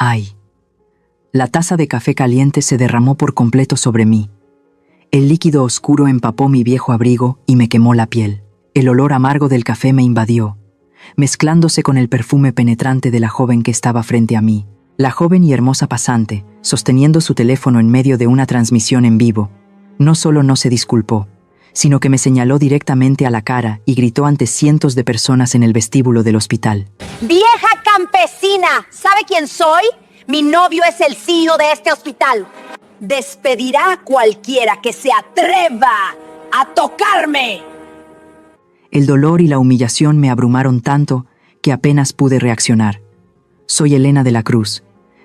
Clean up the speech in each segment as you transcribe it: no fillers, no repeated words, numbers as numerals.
¡Ay! La taza de café caliente se derramó por completo sobre mí. El líquido oscuro empapó mi viejo abrigo y me quemó la piel. El olor amargo del café me invadió, mezclándose con el perfume penetrante de la joven que estaba frente a mí. La joven y hermosa pasante, sosteniendo su teléfono en medio de una transmisión en vivo, no solo no se disculpó, sino que me señaló directamente a la cara y gritó ante cientos de personas en el vestíbulo del hospital. ¡Vieja campesina! ¿Sabe quién soy? Mi novio es el CEO de este hospital. Despedirá a cualquiera que se atreva a tocarme. El dolor y la humillación me abrumaron tanto que apenas pude reaccionar. Soy Elena de la Cruz,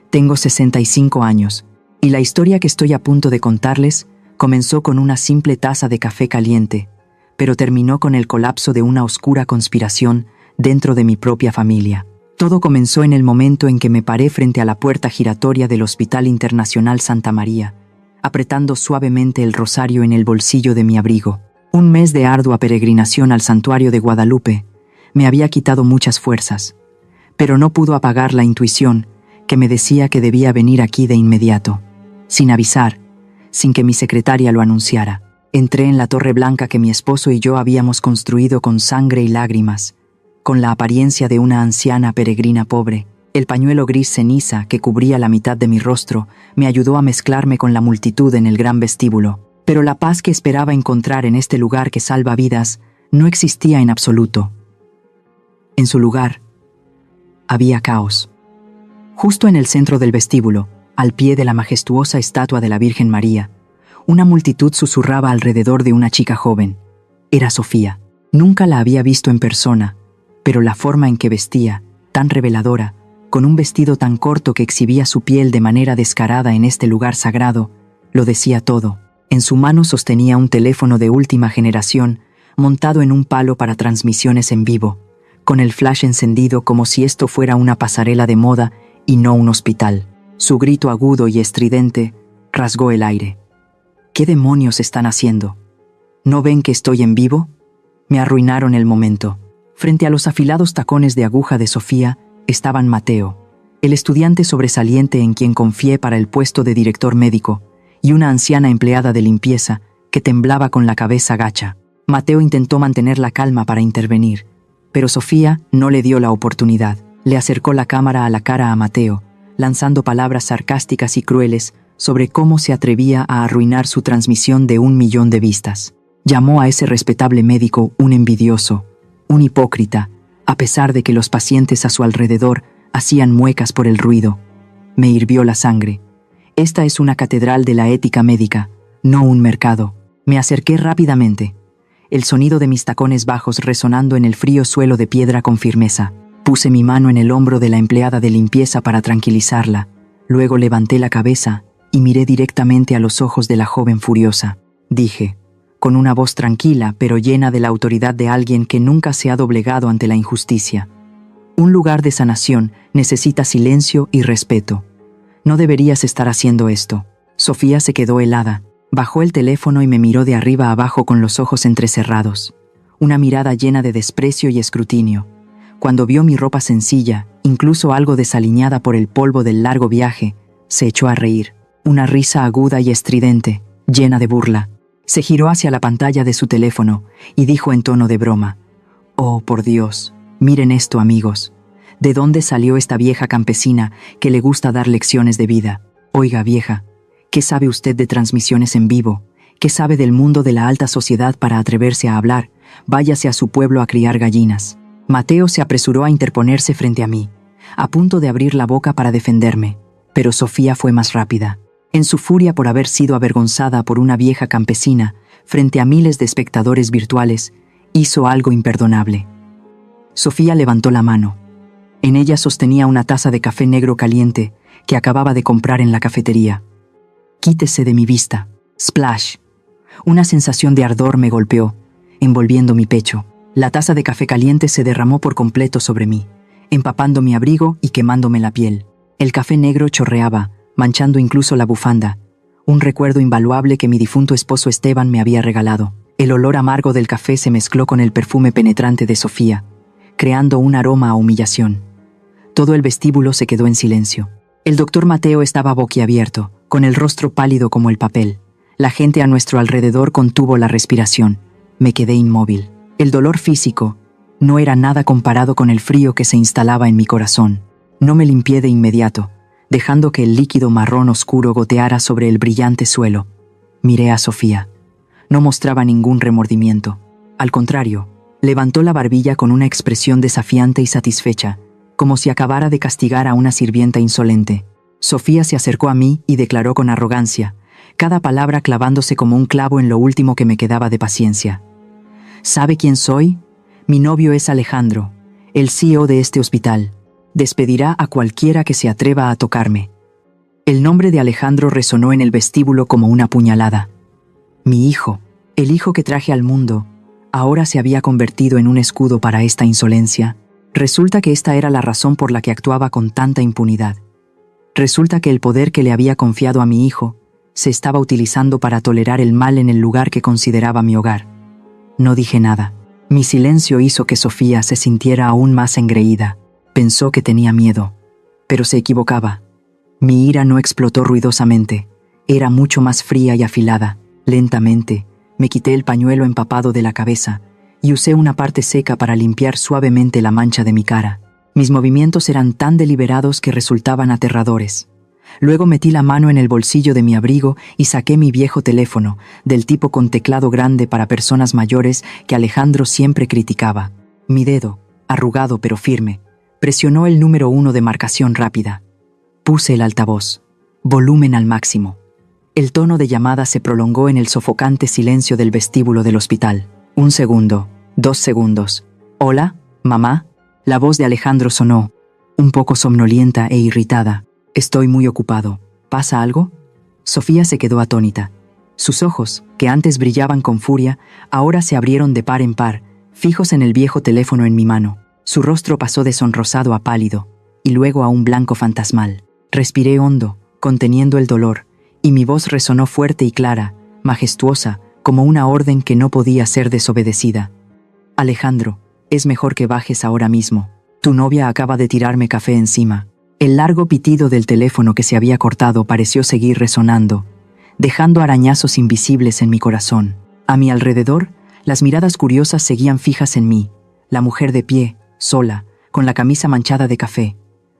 tengo 65 años, y la historia que estoy a punto de contarles comenzó con una simple taza de café caliente, pero terminó con el colapso de una oscura conspiración dentro de mi propia familia. Todo comenzó en el momento en que me paré frente a la puerta giratoria del Hospital Internacional Santa María, apretando suavemente el rosario en el bolsillo de mi abrigo. Un mes de ardua peregrinación al santuario de Guadalupe me había quitado muchas fuerzas, pero no pudo apagar la intuición que me decía que debía venir aquí de inmediato, sin avisar, sin que mi secretaria lo anunciara. Entré en la torre blanca que mi esposo y yo habíamos construido con sangre y lágrimas, con la apariencia de una anciana peregrina pobre. El pañuelo gris ceniza que cubría la mitad de mi rostro me ayudó a mezclarme con la multitud en el gran vestíbulo. Pero la paz que esperaba encontrar en este lugar que salva vidas no existía en absoluto. En su lugar, había caos. Justo en el centro del vestíbulo, al pie de la majestuosa estatua de la Virgen María, una multitud susurraba alrededor de una chica joven. Era Sofía. Nunca la había visto en persona, pero la forma en que vestía, tan reveladora, con un vestido tan corto que exhibía su piel de manera descarada en este lugar sagrado, lo decía todo. En su mano sostenía un teléfono de última generación, montado en un palo para transmisiones en vivo, con el flash encendido como si esto fuera una pasarela de moda y no un hospital. Su grito agudo y estridente rasgó el aire. ¿Qué demonios están haciendo? ¿No ven que estoy en vivo? Me arruinaron el momento. Frente a los afilados tacones de aguja de Sofía estaban Mateo, el estudiante sobresaliente en quien confié para el puesto de director médico, y una anciana empleada de limpieza que temblaba con la cabeza gacha. Mateo intentó mantener la calma para intervenir, pero Sofía no le dio la oportunidad. Le acercó la cámara a la cara a Mateo, lanzando palabras sarcásticas y crueles sobre cómo se atrevía a arruinar su transmisión de 1 millón de vistas. Llamó a ese respetable médico un envidioso, un hipócrita, a pesar de que los pacientes a su alrededor hacían muecas por el ruido. Me hirvió la sangre. Esta es una catedral de la ética médica, no un mercado. Me acerqué rápidamente, el sonido de mis tacones bajos resonando en el frío suelo de piedra con firmeza. Puse mi mano en el hombro de la empleada de limpieza para tranquilizarla. Luego levanté la cabeza y miré directamente a los ojos de la joven furiosa. Dije, con una voz tranquila pero llena de la autoridad de alguien que nunca se ha doblegado ante la injusticia: un lugar de sanación necesita silencio y respeto. No deberías estar haciendo esto. Sofía se quedó helada. Bajó el teléfono y me miró de arriba a abajo con los ojos entrecerrados. Una mirada llena de desprecio y escrutinio. Cuando vio mi ropa sencilla, incluso algo desaliñada por el polvo del largo viaje, se echó a reír. Una risa aguda y estridente, llena de burla. Se giró hacia la pantalla de su teléfono y dijo en tono de broma: «Oh, por Dios, miren esto, amigos. ¿De dónde salió esta vieja campesina que le gusta dar lecciones de vida? Oiga, vieja, ¿qué sabe usted de transmisiones en vivo? ¿Qué sabe del mundo de la alta sociedad para atreverse a hablar? Váyase a su pueblo a criar gallinas». Mateo se apresuró a interponerse frente a mí, a punto de abrir la boca para defenderme, pero Sofía fue más rápida. En su furia por haber sido avergonzada por una vieja campesina frente a miles de espectadores virtuales, hizo algo imperdonable. Sofía levantó la mano. En ella sostenía una taza de café negro caliente que acababa de comprar en la cafetería. «Quítese de mi vista». Splash. Una sensación de ardor me golpeó, envolviendo mi pecho. La taza de café caliente se derramó por completo sobre mí, empapando mi abrigo y quemándome la piel. El café negro chorreaba, manchando incluso la bufanda, un recuerdo invaluable que mi difunto esposo Esteban me había regalado. El olor amargo del café se mezcló con el perfume penetrante de Sofía, creando un aroma a humillación. Todo el vestíbulo se quedó en silencio. El doctor Mateo estaba boquiabierto, con el rostro pálido como el papel. La gente a nuestro alrededor contuvo la respiración. Me quedé inmóvil. El dolor físico no era nada comparado con el frío que se instalaba en mi corazón. No me limpié de inmediato, dejando que el líquido marrón oscuro goteara sobre el brillante suelo. Miré a Sofía. No mostraba ningún remordimiento. Al contrario, levantó la barbilla con una expresión desafiante y satisfecha, como si acabara de castigar a una sirvienta insolente. Sofía se acercó a mí y declaró con arrogancia, cada palabra clavándose como un clavo en lo último que me quedaba de paciencia. ¿Sabe quién soy? Mi novio es Alejandro, el CEO de este hospital. Despedirá a cualquiera que se atreva a tocarme. El nombre de Alejandro resonó en el vestíbulo como una puñalada. Mi hijo, el hijo que traje al mundo, ahora se había convertido en un escudo para esta insolencia. Resulta que esta era la razón por la que actuaba con tanta impunidad. Resulta que el poder que le había confiado a mi hijo se estaba utilizando para tolerar el mal en el lugar que consideraba mi hogar. No dije nada. Mi silencio hizo que Sofía se sintiera aún más engreída. Pensó que tenía miedo, pero se equivocaba. Mi ira no explotó ruidosamente. Era mucho más fría y afilada. Lentamente, me quité el pañuelo empapado de la cabeza y usé una parte seca para limpiar suavemente la mancha de mi cara. Mis movimientos eran tan deliberados que resultaban aterradores. Luego metí la mano en el bolsillo de mi abrigo y saqué mi viejo teléfono, del tipo con teclado grande para personas mayores que Alejandro siempre criticaba. Mi dedo, arrugado pero firme, presionó el número 1 de marcación rápida. Puse el altavoz, volumen al máximo. El tono de llamada se prolongó en el sofocante silencio del vestíbulo del hospital. 1 segundo, 2 segundos. ¿Hola, mamá? La voz de Alejandro sonó, un poco somnolienta e irritada. Estoy muy ocupado. ¿Pasa algo? Sofía se quedó atónita. Sus ojos, que antes brillaban con furia, ahora se abrieron de par en par, fijos en el viejo teléfono en mi mano. Su rostro pasó de sonrosado a pálido, y luego a un blanco fantasmal. Respiré hondo, conteniendo el dolor, y mi voz resonó fuerte y clara, majestuosa, como una orden que no podía ser desobedecida. Alejandro, es mejor que bajes ahora mismo. Tu novia acaba de tirarme café encima. El largo pitido del teléfono que se había cortado pareció seguir resonando, dejando arañazos invisibles en mi corazón. A mi alrededor, las miradas curiosas seguían fijas en mí, la mujer de pie, sola, con la camisa manchada de café.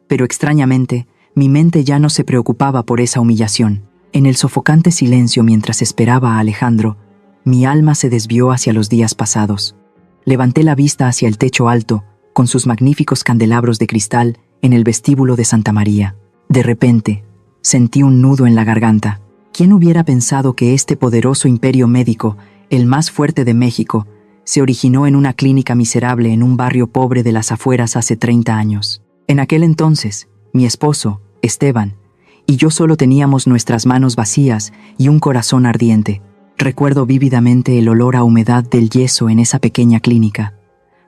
Pero extrañamente, mi mente ya no se preocupaba por esa humillación. En el sofocante silencio mientras esperaba a Alejandro, mi alma se desvió hacia los días pasados. Levanté la vista hacia el techo alto, con sus magníficos candelabros de cristal, en el vestíbulo de Santa María. De repente, sentí un nudo en la garganta. ¿Quién hubiera pensado que este poderoso imperio médico, el más fuerte de México, se originó en una clínica miserable en un barrio pobre de las afueras hace 30 años? En aquel entonces, mi esposo, Esteban, y yo solo teníamos nuestras manos vacías y un corazón ardiente. Recuerdo vívidamente el olor a humedad del yeso en esa pequeña clínica.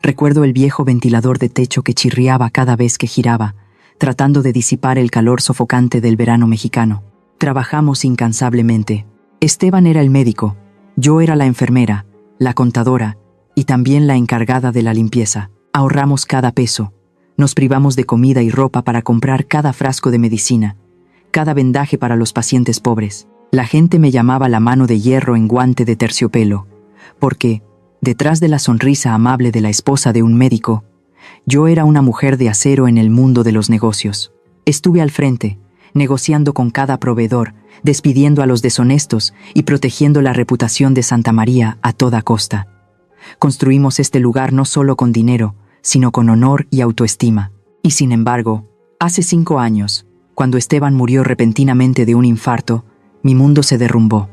Recuerdo el viejo ventilador de techo que chirriaba cada vez que giraba, tratando de disipar el calor sofocante del verano mexicano. Trabajamos incansablemente. Esteban era el médico, yo era la enfermera, la contadora y también la encargada de la limpieza. Ahorramos cada peso. Nos privamos de comida y ropa para comprar cada frasco de medicina, cada vendaje para los pacientes pobres. La gente me llamaba la mano de hierro en guante de terciopelo, porque, detrás de la sonrisa amable de la esposa de un médico, yo era una mujer de acero en el mundo de los negocios. Estuve al frente, negociando con cada proveedor, despidiendo a los deshonestos y protegiendo la reputación de Santa María a toda costa. Construimos este lugar no solo con dinero, sino con honor y autoestima. Y sin embargo, hace 5 años, cuando Esteban murió repentinamente de un infarto, mi mundo se derrumbó.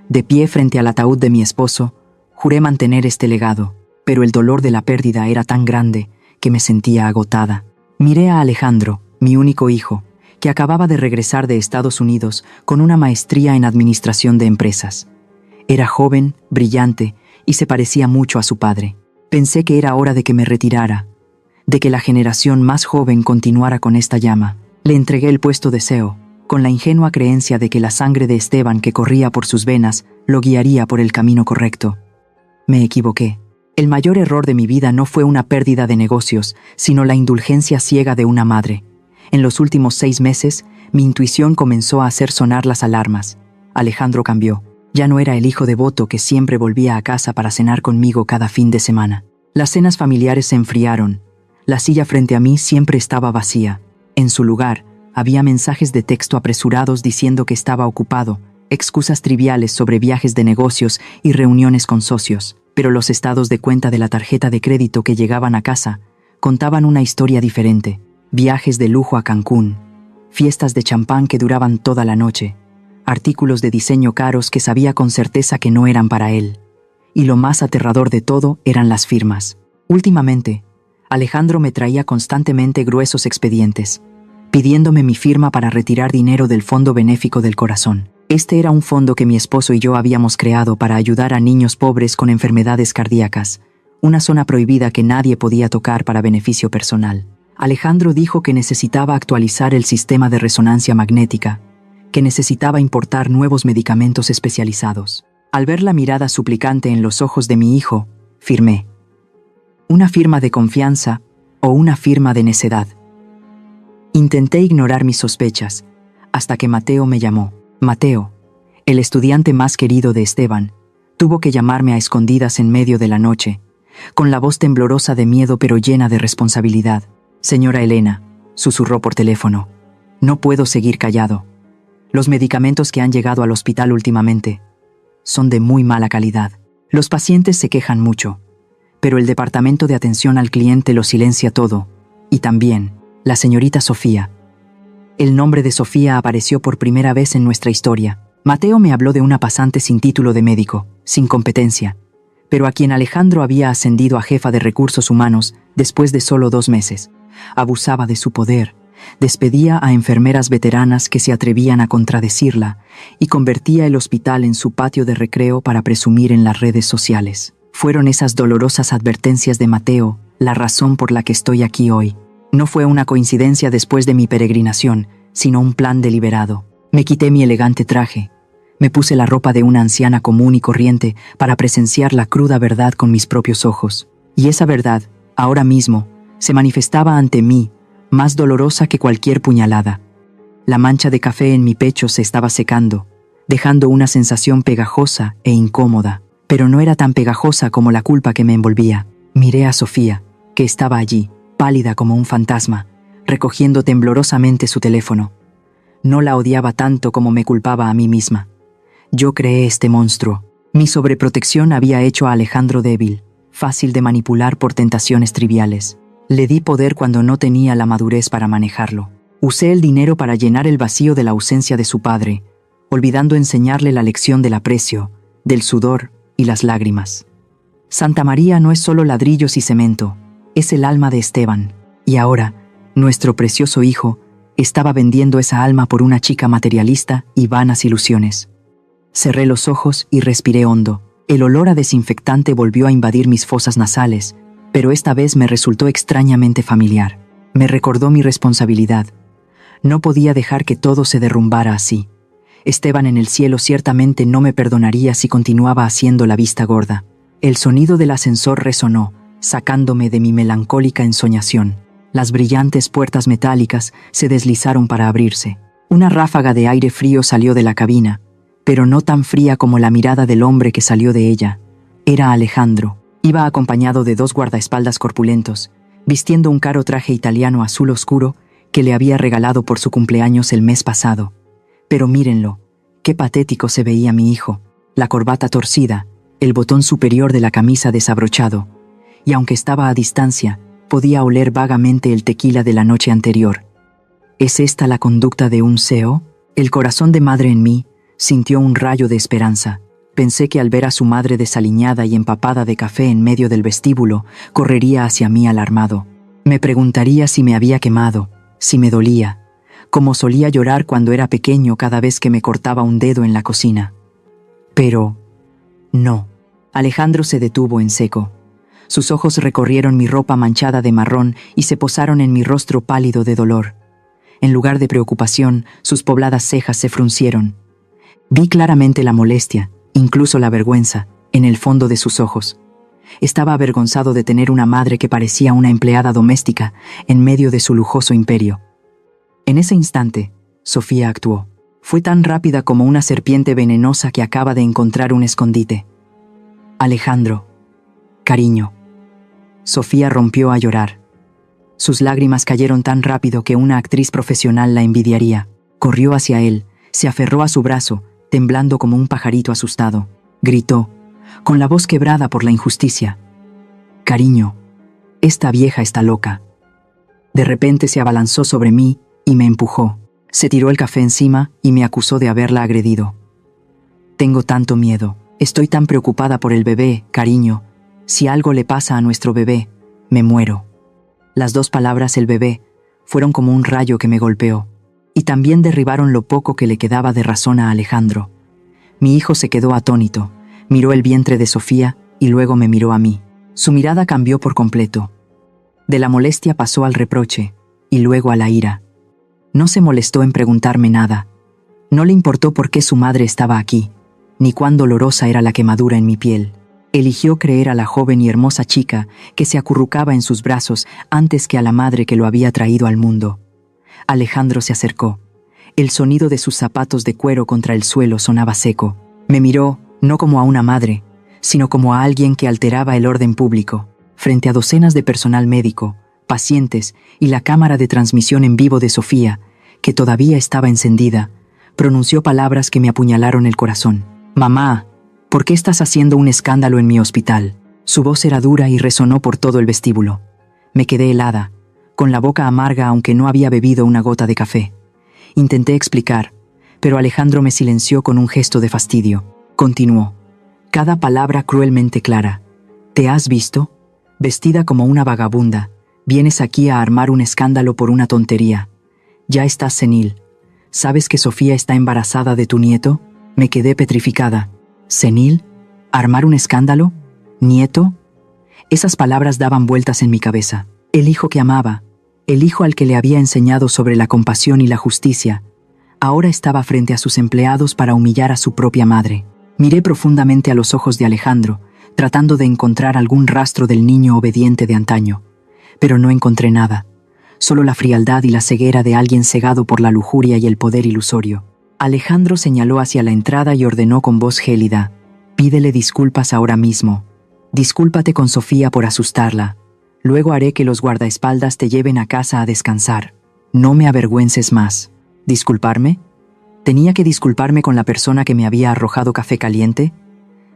De pie frente al ataúd de mi esposo, juré mantener este legado, pero el dolor de la pérdida era tan grande que me sentía agotada. Miré a Alejandro, mi único hijo, que acababa de regresar de Estados Unidos con una maestría en administración de empresas. Era joven, brillante y se parecía mucho a su padre. Pensé que era hora de que me retirara, de que la generación más joven continuara con esta llama. Le entregué el puesto de CEO, con la ingenua creencia de que la sangre de Esteban que corría por sus venas lo guiaría por el camino correcto. Me equivoqué. El mayor error de mi vida no fue una pérdida de negocios, sino la indulgencia ciega de una madre. En los últimos 6 meses, mi intuición comenzó a hacer sonar las alarmas. Alejandro cambió. Ya no era el hijo devoto que siempre volvía a casa para cenar conmigo cada fin de semana. Las cenas familiares se enfriaron. La silla frente a mí siempre estaba vacía. En su lugar, había mensajes de texto apresurados diciendo que estaba ocupado, excusas triviales sobre viajes de negocios y reuniones con socios. Pero los estados de cuenta de la tarjeta de crédito que llegaban a casa contaban una historia diferente. Viajes de lujo a Cancún, fiestas de champán que duraban toda la noche, artículos de diseño caros que sabía con certeza que no eran para él. Y lo más aterrador de todo eran las firmas. Últimamente, Alejandro me traía constantemente gruesos expedientes, pidiéndome mi firma para retirar dinero del Fondo Benéfico del Corazón. Este era un fondo que mi esposo y yo habíamos creado para ayudar a niños pobres con enfermedades cardíacas, una zona prohibida que nadie podía tocar para beneficio personal. Alejandro dijo que necesitaba actualizar el sistema de resonancia magnética, que necesitaba importar nuevos medicamentos especializados. Al ver la mirada suplicante en los ojos de mi hijo, firmé. ¿Una firma de confianza o una firma de necedad? Intenté ignorar mis sospechas, hasta que Mateo me llamó. Mateo, el estudiante más querido de Esteban, tuvo que llamarme a escondidas en medio de la noche, con la voz temblorosa de miedo pero llena de responsabilidad. Señora Elena, susurró por teléfono, no puedo seguir callado. Los medicamentos que han llegado al hospital últimamente son de muy mala calidad. Los pacientes se quejan mucho, pero el departamento de atención al cliente lo silencia todo, y también la señorita Sofía. El nombre de Sofía apareció por primera vez en nuestra historia. Mateo me habló de una pasante sin título de médico, sin competencia, pero a quien Alejandro había ascendido a jefa de recursos humanos después de solo 2 meses. Abusaba de su poder, despedía a enfermeras veteranas que se atrevían a contradecirla y convertía el hospital en su patio de recreo para presumir en las redes sociales. Fueron esas dolorosas advertencias de Mateo la razón por la que estoy aquí hoy. No fue una coincidencia después de mi peregrinación, sino un plan deliberado. Me quité mi elegante traje, me puse la ropa de una anciana común y corriente para presenciar la cruda verdad con mis propios ojos. Y esa verdad, ahora mismo, se manifestaba ante mí, más dolorosa que cualquier puñalada. La mancha de café en mi pecho se estaba secando, dejando una sensación pegajosa e incómoda, pero no era tan pegajosa como la culpa que me envolvía. Miré a Sofía, que estaba allí, pálida como un fantasma, recogiendo temblorosamente su teléfono. No la odiaba tanto como me culpaba a mí misma. Yo creé este monstruo. Mi sobreprotección había hecho a Alejandro débil, fácil de manipular por tentaciones triviales. Le di poder cuando no tenía la madurez para manejarlo. Usé el dinero para llenar el vacío de la ausencia de su padre, olvidando enseñarle la lección del aprecio, del sudor y las lágrimas. Santa María no es solo ladrillos y cemento, es el alma de Esteban. Y ahora, nuestro precioso hijo estaba vendiendo esa alma por una chica materialista y vanas ilusiones. Cerré los ojos y respiré hondo. El olor a desinfectante volvió a invadir mis fosas nasales, pero esta vez me resultó extrañamente familiar. Me recordó mi responsabilidad. No podía dejar que todo se derrumbara así. Esteban en el cielo ciertamente no me perdonaría si continuaba haciendo la vista gorda. El sonido del ascensor resonó, sacándome de mi melancólica ensoñación. Las brillantes puertas metálicas se deslizaron para abrirse. Una ráfaga de aire frío salió de la cabina, pero no tan fría como la mirada del hombre que salió de ella. Era Alejandro. Iba acompañado de 2 guardaespaldas corpulentos, vistiendo un caro traje italiano azul oscuro que le había regalado por su cumpleaños el mes pasado. Pero mírenlo, qué patético se veía mi hijo, la corbata torcida, el botón superior de la camisa desabrochado, y aunque estaba a distancia, podía oler vagamente el tequila de la noche anterior. ¿Es esta la conducta de un CEO? El corazón de madre en mí sintió un rayo de esperanza. Pensé que al ver a su madre desaliñada y empapada de café en medio del vestíbulo, correría hacia mí alarmado. Me preguntaría si me había quemado, si me dolía, como solía llorar cuando era pequeño cada vez que me cortaba un dedo en la cocina. Pero no. Alejandro se detuvo en seco. Sus ojos recorrieron mi ropa manchada de marrón y se posaron en mi rostro pálido de dolor. En lugar de preocupación, sus pobladas cejas se fruncieron. Vi claramente la molestia, incluso la vergüenza, en el fondo de sus ojos. Estaba avergonzado de tener una madre que parecía una empleada doméstica en medio de su lujoso imperio. En ese instante, Sofía actuó. Fue tan rápida como una serpiente venenosa que acaba de encontrar un escondite. Alejandro, cariño. Sofía rompió a llorar. Sus lágrimas cayeron tan rápido que una actriz profesional la envidiaría. Corrió hacia él, se aferró a su brazo, temblando como un pajarito asustado. Gritó, con la voz quebrada por la injusticia: «Cariño, esta vieja está loca». De repente se abalanzó sobre mí y me empujó. Se tiró el café encima y me acusó de haberla agredido. «Tengo tanto miedo. Estoy tan preocupada por el bebé, cariño. Si algo le pasa a nuestro bebé, me muero». Las dos palabras «el bebé» fueron como un rayo que me golpeó. Y también derribaron lo poco que le quedaba de razón a Alejandro. Mi hijo se quedó atónito, miró el vientre de Sofía y luego me miró a mí. Su mirada cambió por completo. De la molestia pasó al reproche y luego a la ira. No se molestó en preguntarme nada. No le importó por qué su madre estaba aquí, ni cuán dolorosa era la quemadura en mi piel. Eligió creer a la joven y hermosa chica que se acurrucaba en sus brazos antes que a la madre que lo había traído al mundo. Alejandro se acercó. El sonido de sus zapatos de cuero contra el suelo sonaba seco. Me miró, no como a una madre, sino como a alguien que alteraba el orden público. Frente a docenas de personal médico, pacientes y la cámara de transmisión en vivo de Sofía, que todavía estaba encendida, pronunció palabras que me apuñalaron el corazón. «Mamá, ¿por qué estás haciendo un escándalo en mi hospital?». Su voz era dura y resonó por todo el vestíbulo. Me quedé helada, con la boca amarga aunque no había bebido una gota de café. Intenté explicar, pero Alejandro me silenció con un gesto de fastidio. Continuó, cada palabra cruelmente clara. «¿Te has visto? Vestida como una vagabunda, vienes aquí a armar un escándalo por una tontería. Ya estás senil. ¿Sabes que Sofía está embarazada de tu nieto?». Me quedé petrificada. «¿Senil? ¿Armar un escándalo? ¿Nieto?». Esas palabras daban vueltas en mi cabeza. El hijo que amaba, el hijo al que le había enseñado sobre la compasión y la justicia, ahora estaba frente a sus empleados para humillar a su propia madre. Miré profundamente a los ojos de Alejandro, tratando de encontrar algún rastro del niño obediente de antaño. Pero no encontré nada, solo la frialdad y la ceguera de alguien cegado por la lujuria y el poder ilusorio. Alejandro señaló hacia la entrada y ordenó con voz gélida: «Pídele disculpas ahora mismo. Discúlpate con Sofía por asustarla. Luego haré que los guardaespaldas te lleven a casa a descansar. No me avergüences más». ¿Disculparme? ¿Tenía que disculparme con la persona que me había arrojado café caliente?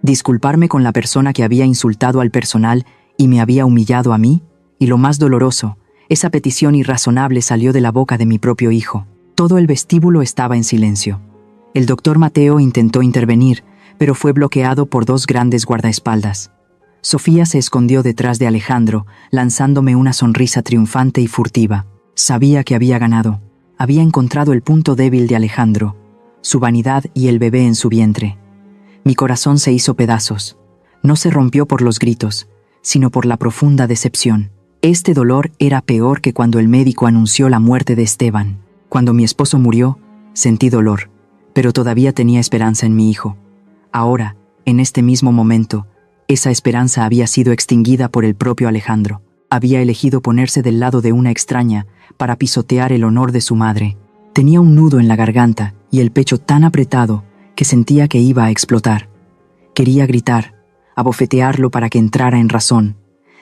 ¿Disculparme con la persona que había insultado al personal y me había humillado a mí? Y lo más doloroso, esa petición irrazonable salió de la boca de mi propio hijo. Todo el vestíbulo estaba en silencio. El doctor Mateo intentó intervenir, pero fue bloqueado por dos grandes guardaespaldas. Sofía se escondió detrás de Alejandro, lanzándome una sonrisa triunfante y furtiva. Sabía que había ganado. Había encontrado el punto débil de Alejandro, su vanidad y el bebé en su vientre. Mi corazón se hizo pedazos. No se rompió por los gritos, sino por la profunda decepción. Este dolor era peor que cuando el médico anunció la muerte de Esteban. Cuando mi esposo murió, sentí dolor, pero todavía tenía esperanza en mi hijo. Ahora, en este mismo momento, esa esperanza había sido extinguida por el propio Alejandro. Había elegido ponerse del lado de una extraña para pisotear el honor de su madre. Tenía un nudo en la garganta y el pecho tan apretado que sentía que iba a explotar. Quería gritar, abofetearlo para que entrara en razón,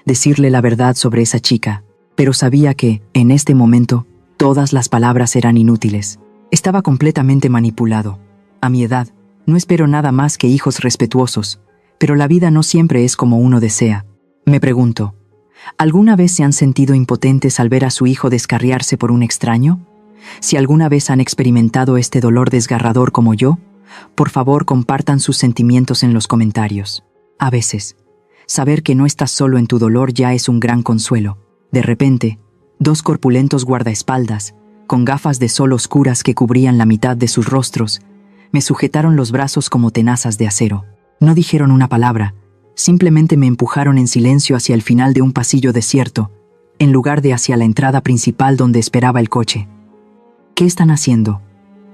decirle la verdad sobre esa chica, pero sabía que, en este momento, todas las palabras eran inútiles. Estaba completamente manipulado. A mi edad, no espero nada más que hijos respetuosos, pero la vida no siempre es como uno desea. Me pregunto, ¿alguna vez se han sentido impotentes al ver a su hijo descarriarse por un extraño? Si alguna vez han experimentado este dolor desgarrador como yo, por favor compartan sus sentimientos en los comentarios. A veces, saber que no estás solo en tu dolor ya es un gran consuelo. De repente, dos corpulentos guardaespaldas, con gafas de sol oscuras que cubrían la mitad de sus rostros, me sujetaron los brazos como tenazas de acero. No dijeron una palabra, simplemente me empujaron en silencio hacia el final de un pasillo desierto, en lugar de hacia la entrada principal donde esperaba el coche. ¿Qué están haciendo?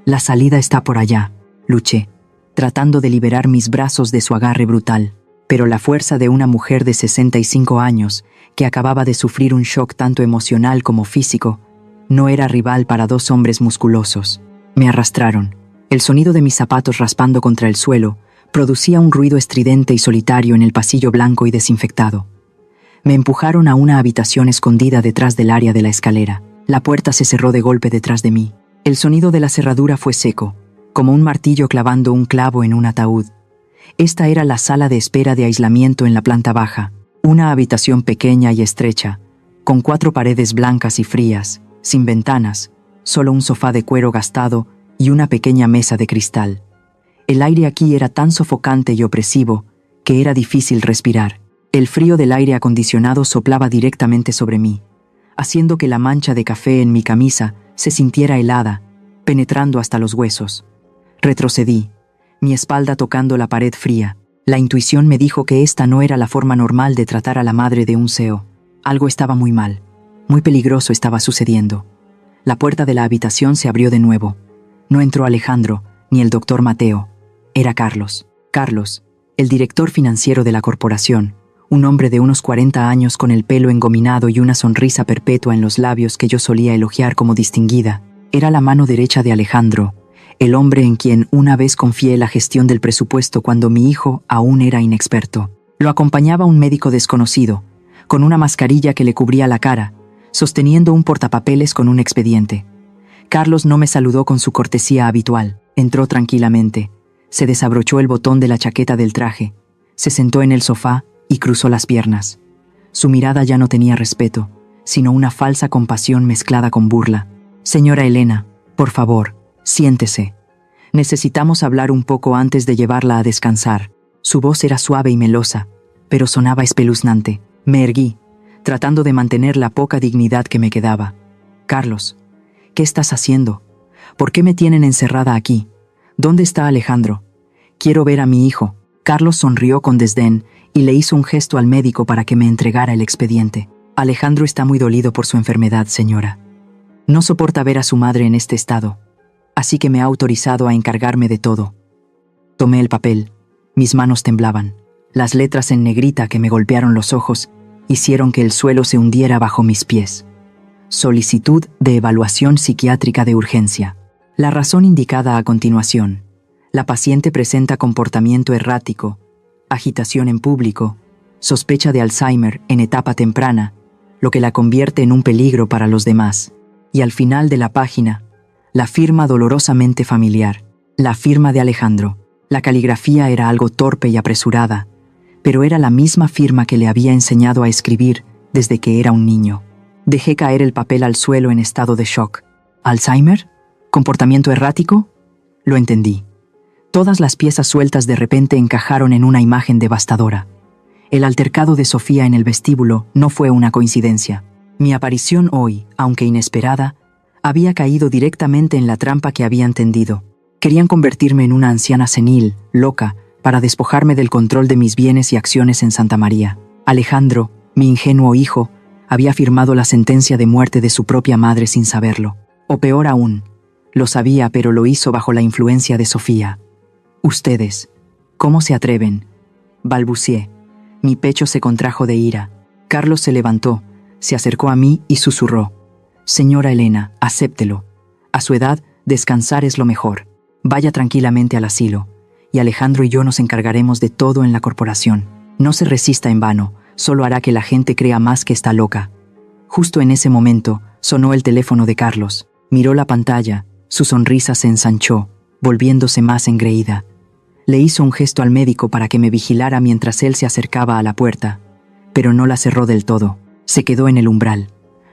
La salida está por allá, luché, tratando de liberar mis brazos de su agarre brutal. Pero la fuerza de una mujer de 65 años, que acababa de sufrir un shock tanto emocional como físico, No era rival para dos hombres musculosos. Me arrastraron. El sonido de mis zapatos raspando contra el suelo producía un ruido estridente y solitario en el pasillo blanco y desinfectado. Me empujaron a una habitación escondida detrás del área de la escalera. La puerta se cerró de golpe detrás de mí. El sonido de la cerradura fue seco, como un martillo clavando un clavo en un ataúd. Esta era la sala de espera de aislamiento en la planta baja, una habitación pequeña y estrecha, con 4 paredes blancas y frías, sin ventanas, solo un sofá de cuero gastado y una pequeña mesa de cristal. El aire aquí era tan sofocante y opresivo que era difícil respirar. El frío del aire acondicionado soplaba directamente sobre mí, haciendo que la mancha de café en mi camisa se sintiera helada, penetrando hasta los huesos. Retrocedí, mi espalda tocando la pared fría. La intuición me dijo que esta no era la forma normal de tratar a la madre de un CEO. Algo estaba muy mal, muy peligroso estaba sucediendo. La puerta de la habitación se abrió de nuevo. No entró Alejandro, ni el doctor Mateo. Era Carlos. Carlos, el director financiero de la corporación, un hombre de unos 40 años con el pelo engominado y una sonrisa perpetua en los labios que yo solía elogiar como distinguida. Era la mano derecha de Alejandro, el hombre en quien una vez confié la gestión del presupuesto cuando mi hijo aún era inexperto. Lo acompañaba un médico desconocido, con una mascarilla que le cubría la cara, sosteniendo un portapapeles con un expediente. Carlos no me saludó con su cortesía habitual. Entró tranquilamente, se desabrochó el botón de la chaqueta del traje, se sentó en el sofá y cruzó las piernas. Su mirada ya no tenía respeto, sino una falsa compasión mezclada con burla. «Señora Elena, por favor, siéntese. Necesitamos hablar un poco antes de llevarla a descansar». Su voz era suave y melosa, pero sonaba espeluznante. Me erguí, tratando de mantener la poca dignidad que me quedaba. «Carlos, ¿qué estás haciendo? ¿Por qué me tienen encerrada aquí? ¿Dónde está Alejandro? Quiero ver a mi hijo». Carlos sonrió con desdén y le hizo un gesto al médico para que me entregara el expediente. «Alejandro está muy dolido por su enfermedad, señora. No soporta ver a su madre en este estado, así que me ha autorizado a encargarme de todo». Tomé el papel. Mis manos temblaban. Las letras en negrita que me golpearon los ojos hicieron que el suelo se hundiera bajo mis pies. Solicitud de evaluación psiquiátrica de urgencia. La razón indicada a continuación. La paciente presenta comportamiento errático, agitación en público, sospecha de Alzheimer en etapa temprana, lo que la convierte en un peligro para los demás. Y al final de la página, la firma dolorosamente familiar, la firma de Alejandro. La caligrafía era algo torpe y apresurada, pero era la misma firma que le había enseñado a escribir desde que era un niño. Dejé caer el papel al suelo en estado de shock. ¿Alzheimer? ¿Comportamiento errático? Lo entendí. Todas las piezas sueltas de repente encajaron en una imagen devastadora. El altercado de Sofía en el vestíbulo no fue una coincidencia. Mi aparición hoy, aunque inesperada, había caído directamente en la trampa que habían tendido. Querían convertirme en una anciana senil, loca, para despojarme del control de mis bienes y acciones en Santa María. Alejandro, mi ingenuo hijo, había firmado la sentencia de muerte de su propia madre sin saberlo. O peor aún, lo sabía, pero lo hizo bajo la influencia de Sofía. «Ustedes, ¿cómo se atreven?», balbucié. Mi pecho se contrajo de ira. Carlos se levantó, se acercó a mí y susurró: «Señora Elena, acéptelo. A su edad, descansar es lo mejor. Vaya tranquilamente al asilo, y Alejandro y yo nos encargaremos de todo en la corporación. No se resista en vano, solo hará que la gente crea más que está loca». Justo en ese momento, sonó el teléfono de Carlos. Miró la pantalla, su sonrisa se ensanchó, volviéndose más engreída. Le hizo un gesto al médico para que me vigilara mientras él se acercaba a la puerta, pero no la cerró del todo. Se quedó en el umbral,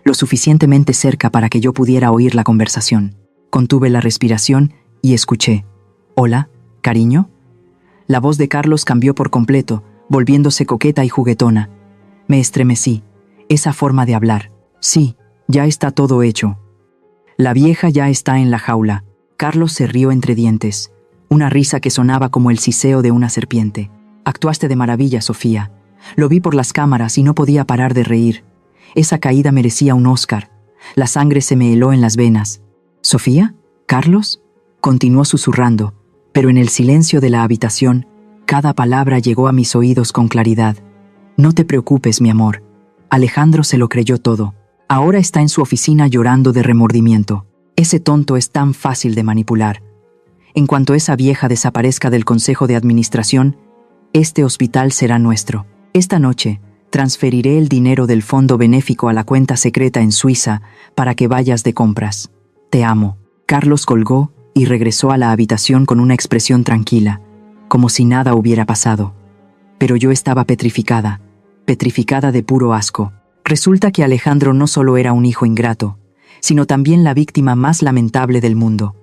lo suficientemente cerca para que yo pudiera oír la conversación. Contuve la respiración y escuché: «¿Hola, cariño?». La voz de Carlos cambió por completo, volviéndose coqueta y juguetona. Me estremecí. Esa forma de hablar. «Sí, ya está todo hecho. La vieja ya está en la jaula». Carlos se rió entre dientes, una risa que sonaba como el siseo de una serpiente. «Actuaste de maravilla, Sofía. Lo vi por las cámaras y no podía parar de reír. Esa caída merecía un Oscar. La sangre se me heló en las venas». «¿Sofía? ¿Carlos?», continuó susurrando, pero en el silencio de la habitación, cada palabra llegó a mis oídos con claridad. «No te preocupes, mi amor. Alejandro se lo creyó todo. Ahora está en su oficina llorando de remordimiento. Ese tonto es tan fácil de manipular. En cuanto esa vieja desaparezca del Consejo de Administración, este hospital será nuestro. Esta noche, transferiré el dinero del fondo benéfico a la cuenta secreta en Suiza para que vayas de compras. Te amo. Carlos colgó y regresó a la habitación con una expresión tranquila, como si nada hubiera pasado. Pero yo estaba petrificada de puro asco. Resulta que Alejandro no solo era un hijo ingrato, sino también la víctima más lamentable del mundo.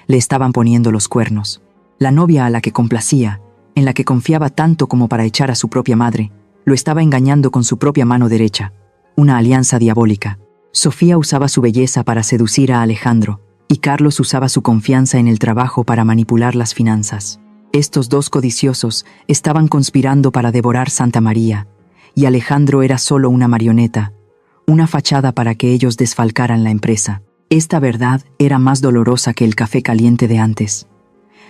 Le estaban poniendo los cuernos. La novia a la que complacía, en la que confiaba tanto como para echar a su propia madre, lo estaba engañando con su propia mano derecha. Una alianza diabólica. Sofía usaba su belleza para seducir a Alejandro, y Carlos usaba su confianza en el trabajo para manipular las finanzas. Estos dos codiciosos estaban conspirando para devorar Santa María, y Alejandro era solo una marioneta, una fachada para que ellos desfalcaran la empresa. Esta verdad era más dolorosa que el café caliente de antes.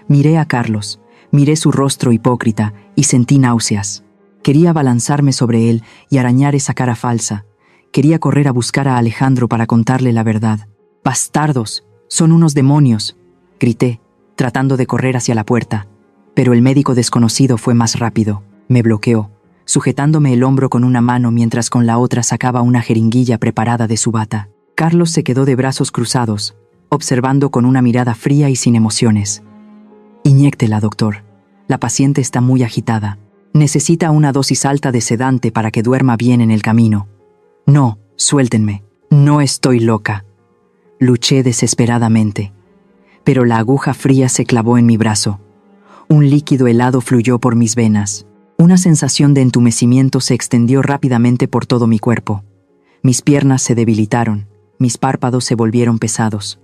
Miré a Carlos, miré su rostro hipócrita y sentí náuseas. Quería abalanzarme sobre él y arañar esa cara falsa. Quería correr a buscar a Alejandro para contarle la verdad. «¡Bastardos! ¡Son unos demonios!», grité, tratando de correr hacia la puerta. Pero el médico desconocido fue más rápido. Me bloqueó, sujetándome el hombro con una mano mientras con la otra sacaba una jeringuilla preparada de su bata. Carlos se quedó de brazos cruzados, observando con una mirada fría y sin emociones. «Inyéctela, doctor. La paciente está muy agitada. Necesita una dosis alta de sedante para que duerma bien en el camino». «No, suéltenme. No estoy loca». Luché desesperadamente. Pero la aguja fría se clavó en mi brazo. Un líquido helado fluyó por mis venas. Una sensación de entumecimiento se extendió rápidamente por todo mi cuerpo. Mis piernas se debilitaron, mis párpados se volvieron pesados.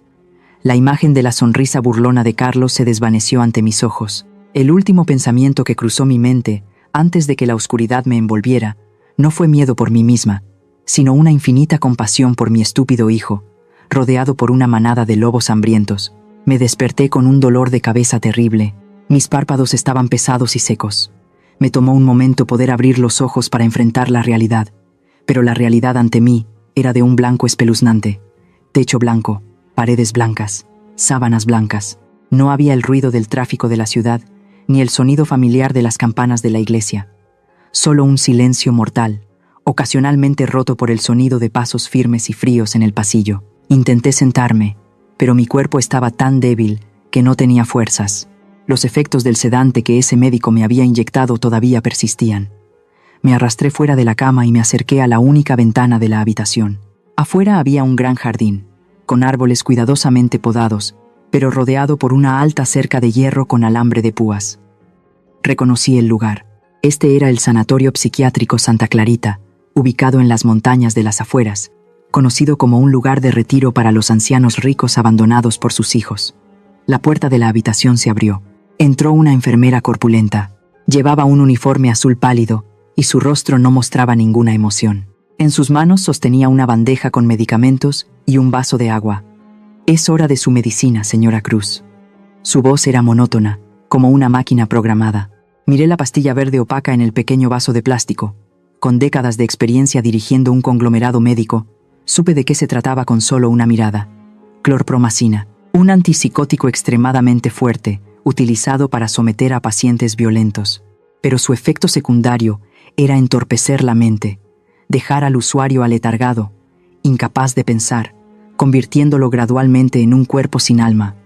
La imagen de la sonrisa burlona de Carlos se desvaneció ante mis ojos. El último pensamiento que cruzó mi mente, antes de que la oscuridad me envolviera, no fue miedo por mí misma, sino una infinita compasión por mi estúpido hijo, rodeado por una manada de lobos hambrientos. Me desperté con un dolor de cabeza terrible. Mis párpados estaban pesados y secos. Me tomó un momento poder abrir los ojos para enfrentar la realidad, pero la realidad ante mí era de un blanco espeluznante. Techo blanco, paredes blancas, sábanas blancas. No había el ruido del tráfico de la ciudad, ni el sonido familiar de las campanas de la iglesia. Solo un silencio mortal, ocasionalmente roto por el sonido de pasos firmes y fríos en el pasillo. Intenté sentarme, pero mi cuerpo estaba tan débil que no tenía fuerzas. Los efectos del sedante que ese médico me había inyectado todavía persistían. Me arrastré fuera de la cama y me acerqué a la única ventana de la habitación. Afuera había un gran jardín, con árboles cuidadosamente podados, pero rodeado por una alta cerca de hierro con alambre de púas. Reconocí el lugar. Este era el Sanatorio Psiquiátrico Santa Clarita, ubicado en las montañas de las afueras, conocido como un lugar de retiro para los ancianos ricos abandonados por sus hijos. La puerta de la habitación se abrió. Entró una enfermera corpulenta. Llevaba un uniforme azul pálido y su rostro no mostraba ninguna emoción. En sus manos sostenía una bandeja con medicamentos y un vaso de agua. «Es hora de su medicina, señora Cruz». Su voz era monótona, como una máquina programada. Miré la pastilla verde opaca en el pequeño vaso de plástico. Con décadas de experiencia dirigiendo un conglomerado médico, supe de qué se trataba con solo una mirada. Clorpromacina, un antipsicótico extremadamente fuerte, utilizado para someter a pacientes violentos. Pero su efecto secundario era entorpecer la mente, dejar al usuario aletargado, incapaz de pensar, convirtiéndolo gradualmente en un cuerpo sin alma.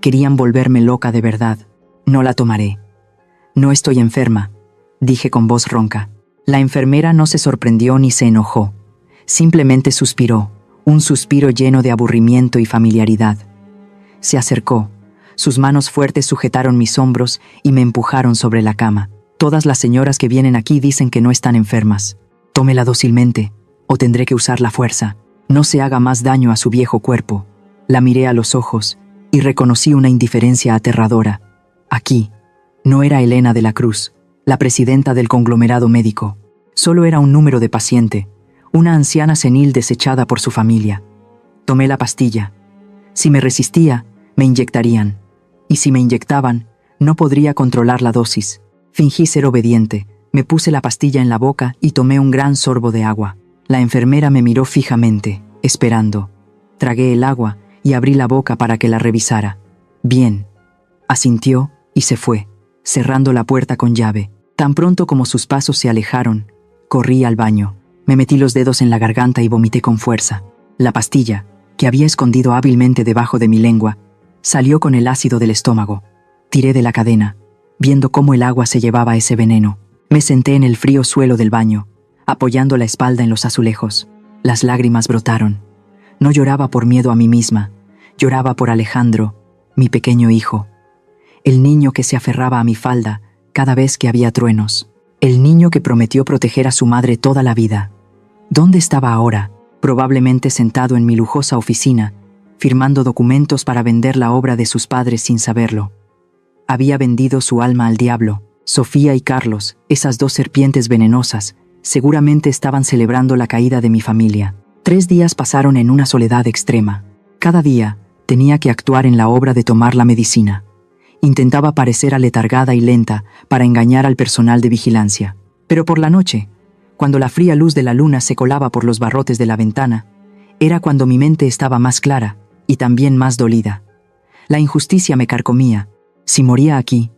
Querían volverme loca de verdad. «No la tomaré». «No estoy enferma», dije con voz ronca. La enfermera no se sorprendió ni se enojó. Simplemente suspiró, un suspiro lleno de aburrimiento y familiaridad. Se acercó. Sus manos fuertes sujetaron mis hombros y me empujaron sobre la cama. «Todas las señoras que vienen aquí dicen que no están enfermas. Tómela dócilmente, o tendré que usar la fuerza. No se haga más daño a su viejo cuerpo». La miré a los ojos y reconocí una indiferencia aterradora. Aquí no era Elena de la Cruz, la presidenta del conglomerado médico. Solo era un número de paciente, una anciana senil desechada por su familia. Tomé la pastilla. Si me resistía, me inyectarían. Y si me inyectaban, no podría controlar la dosis. Fingí ser obediente. Me puse la pastilla en la boca y tomé un gran sorbo de agua. La enfermera me miró fijamente, esperando. Tragué el agua y abrí la boca para que la revisara. Bien. Asintió y se fue, cerrando la puerta con llave. Tan pronto como sus pasos se alejaron, corrí al baño. Me metí los dedos en la garganta y vomité con fuerza. La pastilla, que había escondido hábilmente debajo de mi lengua, salió con el ácido del estómago. Tiré de la cadena, viendo cómo el agua se llevaba ese veneno. Me senté en el frío suelo del baño, apoyando la espalda en los azulejos. Las lágrimas brotaron. No lloraba por miedo a mí misma, lloraba por Alejandro, mi pequeño hijo. El niño que se aferraba a mi falda cada vez que había truenos. El niño que prometió proteger a su madre toda la vida. ¿Dónde estaba ahora? Probablemente sentado en mi lujosa oficina, firmando documentos para vender la obra de sus padres sin saberlo. Había vendido su alma al diablo. Sofía y Carlos, esas dos serpientes venenosas, seguramente estaban celebrando la caída de mi familia. 3 días pasaron en una soledad extrema. Cada día tenía que actuar en la obra de tomar la medicina. Intentaba parecer aletargada y lenta para engañar al personal de vigilancia. Pero por la noche, cuando la fría luz de la luna se colaba por los barrotes de la ventana, era cuando mi mente estaba más clara y también más dolida. La injusticia me carcomía. Si moría aquí,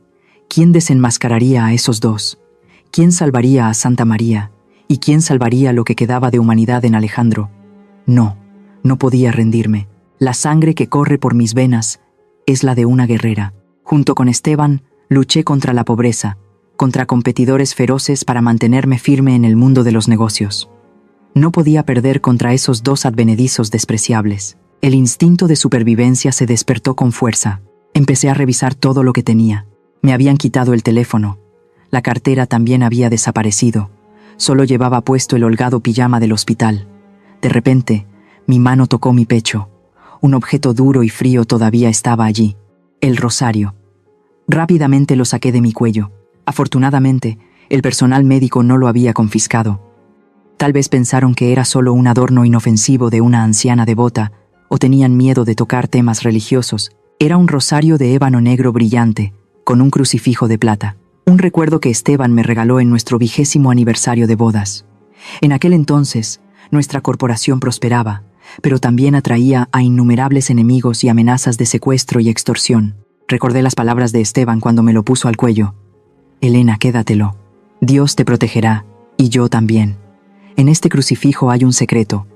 ¿quién desenmascararía a esos dos? ¿Quién salvaría a Santa María? ¿Y quién salvaría lo que quedaba de humanidad en Alejandro? No podía rendirme. La sangre que corre por mis venas es la de una guerrera. Junto con Esteban, luché contra la pobreza, contra competidores feroces para mantenerme firme en el mundo de los negocios. No podía perder contra esos dos advenedizos despreciables. El instinto de supervivencia se despertó con fuerza. Empecé a revisar todo lo que tenía. Me habían quitado el teléfono. La cartera también había desaparecido. Solo llevaba puesto el holgado pijama del hospital. De repente, mi mano tocó mi pecho. Un objeto duro y frío todavía estaba allí. El rosario. Rápidamente lo saqué de mi cuello. Afortunadamente, el personal médico no lo había confiscado. Tal vez pensaron que era solo un adorno inofensivo de una anciana devota, o tenían miedo de tocar temas religiosos. Era un rosario de ébano negro brillante, con un crucifijo de plata. Un recuerdo que Esteban me regaló en nuestro 20º aniversario de bodas. En aquel entonces, nuestra corporación prosperaba, pero también atraía a innumerables enemigos y amenazas de secuestro y extorsión. Recordé las palabras de Esteban cuando me lo puso al cuello. Elena, quédatelo. Dios te protegerá, y yo también. En este crucifijo hay un secreto.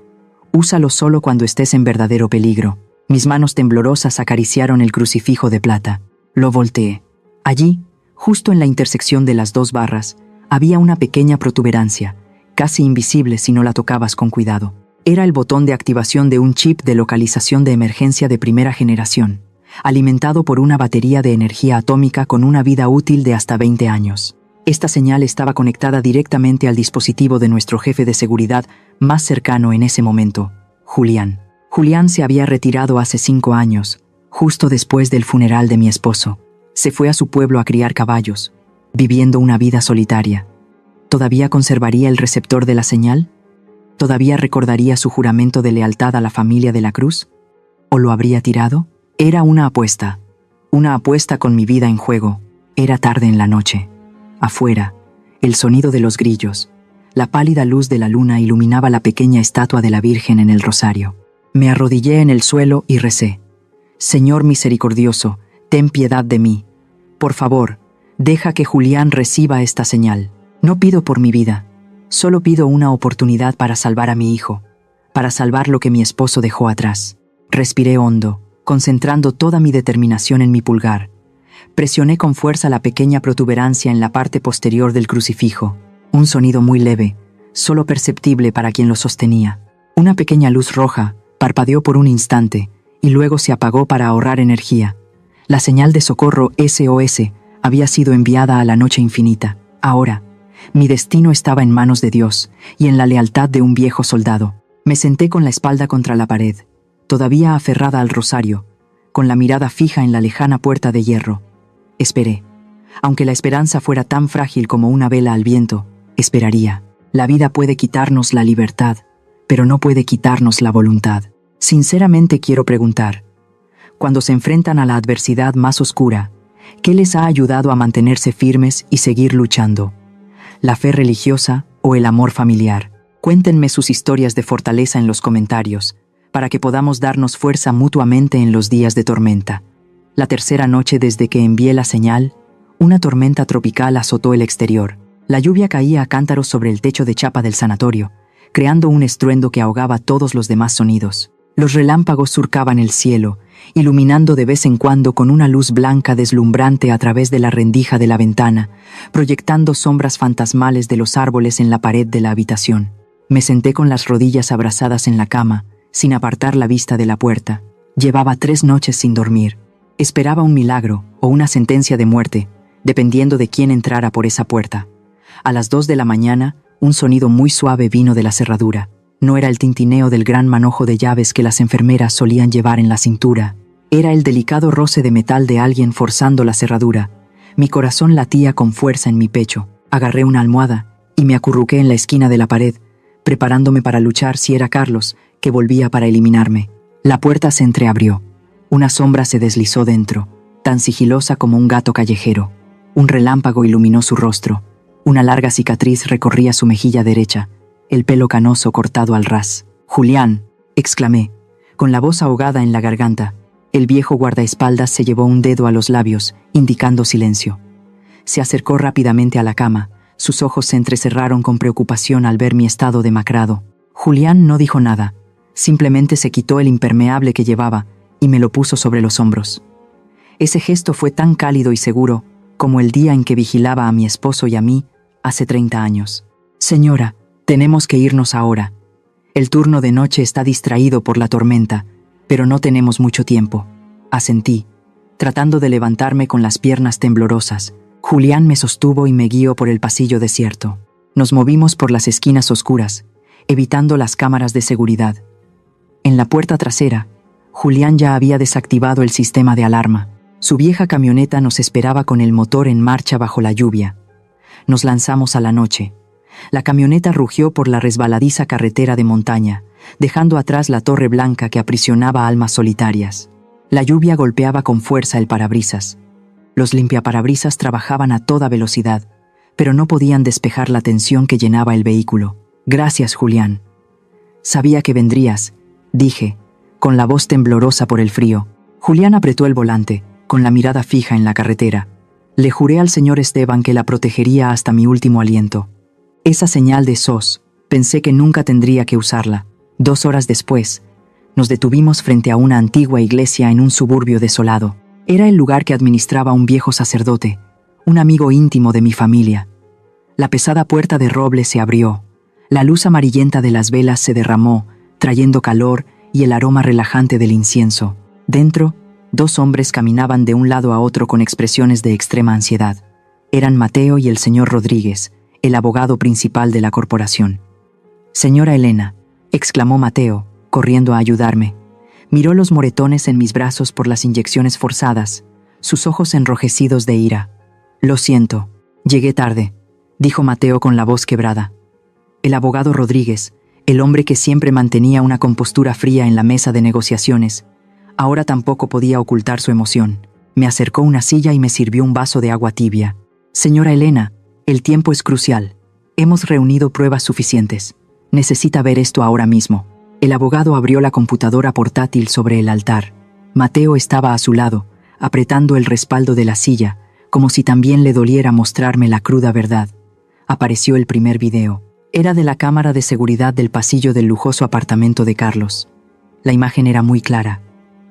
Úsalo solo cuando estés en verdadero peligro. Mis manos temblorosas acariciaron el crucifijo de plata. Lo volteé. Allí, justo en la intersección de las 2 barras, había una pequeña protuberancia, casi invisible si no la tocabas con cuidado. Era el botón de activación de un chip de localización de emergencia de primera generación, alimentado por una batería de energía atómica con una vida útil de hasta 20 años. Esta señal estaba conectada directamente al dispositivo de nuestro jefe de seguridad más cercano en ese momento, Julián. Julián se había retirado hace 5 años, justo después del funeral de mi esposo. Se fue a su pueblo a criar caballos, viviendo una vida solitaria. ¿Todavía conservaría el receptor de la señal? ¿Todavía recordaría su juramento de lealtad a la familia de la Cruz? ¿O lo habría tirado? Era una apuesta con mi vida en juego. Era tarde en la noche. Afuera, el sonido de los grillos, la pálida luz de la luna iluminaba la pequeña estatua de la Virgen en el rosario. Me arrodillé en el suelo y recé. Señor misericordioso, ten piedad de mí. Por favor, deja que Julián reciba esta señal. No pido por mi vida, solo pido una oportunidad para salvar a mi hijo, para salvar lo que mi esposo dejó atrás. Respiré hondo, concentrando toda mi determinación en mi pulgar. Presioné con fuerza la pequeña protuberancia en la parte posterior del crucifijo. Un sonido muy leve, solo perceptible para quien lo sostenía. Una pequeña luz roja parpadeó por un instante y luego se apagó para ahorrar energía. La señal de socorro SOS había sido enviada a la noche infinita. Ahora, mi destino estaba en manos de Dios y en la lealtad de un viejo soldado. Me senté con la espalda contra la pared, todavía aferrada al rosario, con la mirada fija en la lejana puerta de hierro. Esperé. Aunque la esperanza fuera tan frágil como una vela al viento, esperaría. La vida puede quitarnos la libertad, pero no puede quitarnos la voluntad. Sinceramente quiero preguntar, cuando se enfrentan a la adversidad más oscura, ¿qué les ha ayudado a mantenerse firmes y seguir luchando? ¿La fe religiosa o el amor familiar? Cuéntenme sus historias de fortaleza en los comentarios, para que podamos darnos fuerza mutuamente en los días de tormenta. La tercera noche desde que envié la señal, una tormenta tropical azotó el exterior. La lluvia caía a cántaros sobre el techo de chapa del sanatorio, creando un estruendo que ahogaba todos los demás sonidos. Los relámpagos surcaban el cielo, iluminando de vez en cuando con una luz blanca deslumbrante a través de la rendija de la ventana, proyectando sombras fantasmales de los árboles en la pared de la habitación. Me senté con las rodillas abrazadas en la cama, sin apartar la vista de la puerta. Llevaba 3 noches sin dormir. Esperaba un milagro o una sentencia de muerte, dependiendo de quién entrara por esa puerta. A las 2 de la mañana, un sonido muy suave vino de la cerradura. No era el tintineo del gran manojo de llaves que las enfermeras solían llevar en la cintura. Era el delicado roce de metal de alguien forzando la cerradura. Mi corazón latía con fuerza en mi pecho. Agarré una almohada y me acurruqué en la esquina de la pared, preparándome para luchar si era Carlos, que volvía para eliminarme. La puerta se entreabrió. Una sombra se deslizó dentro, tan sigilosa como un gato callejero. Un relámpago iluminó su rostro. Una larga cicatriz recorría su mejilla derecha, el pelo canoso cortado al ras. «Julián», exclamé, con la voz ahogada en la garganta. El viejo guardaespaldas se llevó un dedo a los labios, indicando silencio. Se acercó rápidamente a la cama. Sus ojos se entrecerraron con preocupación al ver mi estado demacrado. Julián no dijo nada. Simplemente se quitó el impermeable que llevaba y me lo puso sobre los hombros. Ese gesto fue tan cálido y seguro como el día en que vigilaba a mi esposo y a mí hace 30 años. «Señora, tenemos que irnos ahora. El turno de noche está distraído por la tormenta, pero no tenemos mucho tiempo», asentí, tratando de levantarme con las piernas temblorosas. Julián me sostuvo y me guió por el pasillo desierto. Nos movimos por las esquinas oscuras, evitando las cámaras de seguridad. En la puerta trasera, Julián ya había desactivado el sistema de alarma. Su vieja camioneta nos esperaba con el motor en marcha bajo la lluvia. Nos lanzamos a la noche. La camioneta rugió por la resbaladiza carretera de montaña, dejando atrás la torre blanca que aprisionaba almas solitarias. La lluvia golpeaba con fuerza el parabrisas. Los limpiaparabrisas trabajaban a toda velocidad, pero no podían despejar la tensión que llenaba el vehículo. «Gracias, Julián. Sabía que vendrías», dije, con la voz temblorosa por el frío. Julián apretó el volante, con la mirada fija en la carretera. Le juré al señor Esteban que la protegería hasta mi último aliento. Esa señal de SOS, pensé que nunca tendría que usarla. 2 horas después, nos detuvimos frente a una antigua iglesia en un suburbio desolado. Era el lugar que administraba un viejo sacerdote, un amigo íntimo de mi familia. La pesada puerta de roble se abrió. La luz amarillenta de las velas se derramó, trayendo calor y el aroma relajante del incienso. Dentro, 2 hombres caminaban de un lado a otro con expresiones de extrema ansiedad. Eran Mateo y el señor Rodríguez, el abogado principal de la corporación. «Señora Elena», exclamó Mateo, corriendo a ayudarme. Miró los moretones en mis brazos por las inyecciones forzadas, sus ojos enrojecidos de ira. «Lo siento, llegué tarde», dijo Mateo con la voz quebrada. El abogado Rodríguez, el hombre que siempre mantenía una compostura fría en la mesa de negociaciones, ahora tampoco podía ocultar su emoción. Me acercó una silla y me sirvió un vaso de agua tibia. «Señora Elena, el tiempo es crucial. Hemos reunido pruebas suficientes. Necesita ver esto ahora mismo». El abogado abrió la computadora portátil sobre el altar. Mateo estaba a su lado, apretando el respaldo de la silla, como si también le doliera mostrarme la cruda verdad. Apareció el primer video. Era de la cámara de seguridad del pasillo del lujoso apartamento de Carlos. La imagen era muy clara.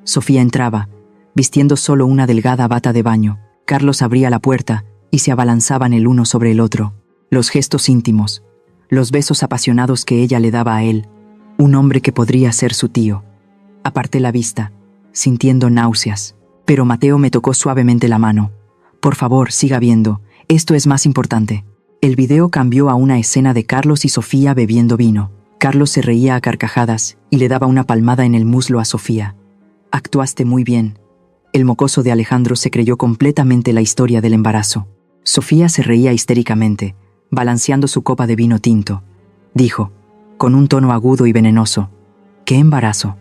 Sofía entraba, vistiendo solo una delgada bata de baño. Carlos abría la puerta y se abalanzaban el uno sobre el otro. Los gestos íntimos, los besos apasionados que ella le daba a él, un hombre que podría ser su tío. Aparté la vista, sintiendo náuseas, pero Mateo me tocó suavemente la mano. «Por favor, siga viendo, esto es más importante». El video cambió a una escena de Carlos y Sofía bebiendo vino. Carlos se reía a carcajadas y le daba una palmada en el muslo a Sofía. «Actuaste muy bien». El mocoso de Alejandro se creyó completamente la historia del embarazo. Sofía se reía histéricamente, balanceando su copa de vino tinto. Dijo, con un tono agudo y venenoso: «¿Qué embarazo?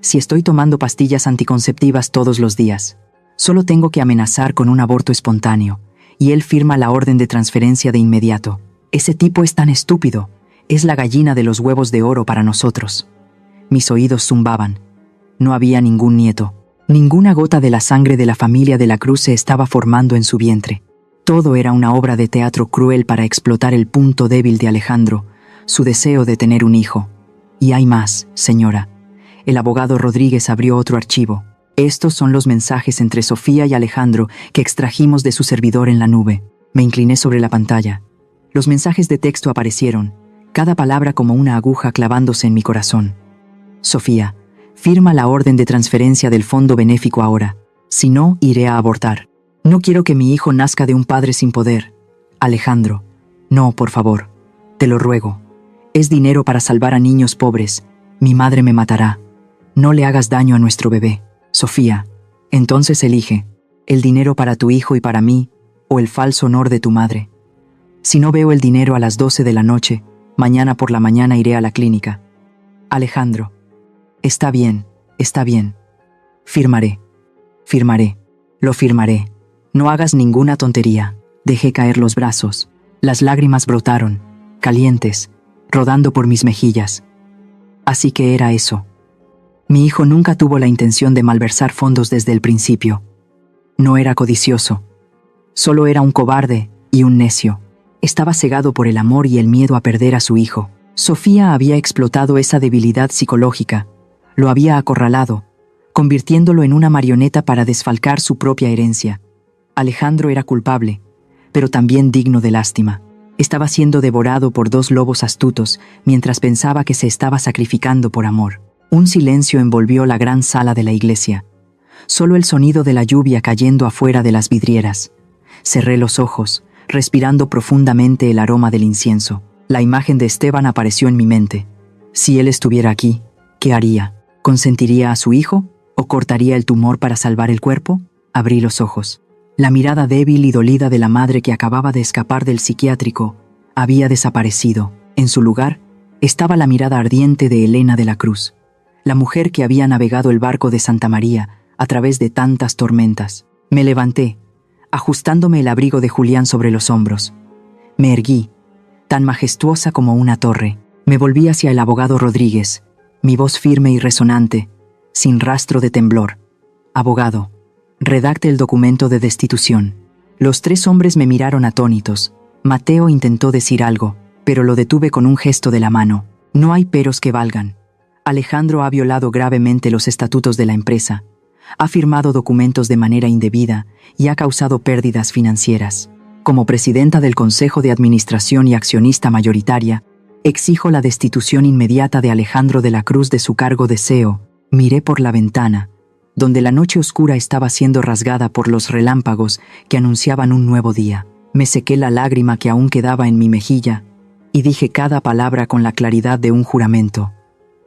Si estoy tomando pastillas anticonceptivas todos los días. Solo tengo que amenazar con un aborto espontáneo, y él firma la orden de transferencia de inmediato. Ese tipo es tan estúpido. Es la gallina de los huevos de oro para nosotros. Mis oídos zumbaban. No había ningún nieto. Ninguna gota de la sangre de la familia de la Cruz se estaba formando en su vientre. Todo era una obra de teatro cruel para explotar el punto débil de Alejandro, su deseo de tener un hijo. Y hay más, señora. El abogado Rodríguez abrió otro archivo. Estos son los mensajes entre Sofía y Alejandro que extrajimos de su servidor en la nube. Me incliné sobre la pantalla. Los mensajes de texto aparecieron, cada palabra como una aguja clavándose en mi corazón. Sofía, firma la orden de transferencia del fondo benéfico ahora. Si no, iré a abortar. No quiero que mi hijo nazca de un padre sin poder. Alejandro, no, por favor. Te lo ruego. Es dinero para salvar a niños pobres. Mi madre me matará. No le hagas daño a nuestro bebé. Sofía, entonces elige. El dinero para tu hijo y para mí, o el falso honor de tu madre. Si no veo el dinero a las 12 de la noche, mañana por la mañana iré a la clínica. Alejandro. Está bien, está bien. Firmaré. Firmaré. Lo firmaré. No hagas ninguna tontería. Dejé caer los brazos. Las lágrimas brotaron, calientes, rodando por mis mejillas. Así que era eso. Mi hijo nunca tuvo la intención de malversar fondos desde el principio. No era codicioso. Solo era un cobarde y un necio. Estaba cegado por el amor y el miedo a perder a su hijo. Sofía había explotado esa debilidad psicológica. Lo había acorralado, convirtiéndolo en una marioneta para desfalcar su propia herencia. Alejandro era culpable, pero también digno de lástima. Estaba siendo devorado por dos lobos astutos mientras pensaba que se estaba sacrificando por amor. Un silencio envolvió la gran sala de la iglesia. Solo el sonido de la lluvia cayendo afuera de las vidrieras. Cerré los ojos, respirando profundamente el aroma del incienso. La imagen de Esteban apareció en mi mente. Si él estuviera aquí, ¿qué haría? ¿Consentiría a su hijo? ¿O cortaría el tumor para salvar el cuerpo? Abrí los ojos. La mirada débil y dolida de la madre que acababa de escapar del psiquiátrico había desaparecido. En su lugar, estaba la mirada ardiente de Elena de la Cruz, la mujer que había navegado el barco de Santa María a través de tantas tormentas. Me levanté, ajustándome el abrigo de Julián sobre los hombros. Me erguí, tan majestuosa como una torre. Me volví hacia el abogado Rodríguez, mi voz firme y resonante, sin rastro de temblor. Abogado, redacte el documento de destitución. Los tres hombres me miraron atónitos. Mateo intentó decir algo, pero lo detuve con un gesto de la mano. No hay peros que valgan. Alejandro ha violado gravemente los estatutos de la empresa, ha firmado documentos de manera indebida y ha causado pérdidas financieras. Como presidenta del Consejo de Administración y accionista mayoritaria, exijo la destitución inmediata de Alejandro de la Cruz de su cargo de CEO. Miré por la ventana, donde la noche oscura estaba siendo rasgada por los relámpagos que anunciaban un nuevo día. Me sequé la lágrima que aún quedaba en mi mejilla y dije cada palabra con la claridad de un juramento.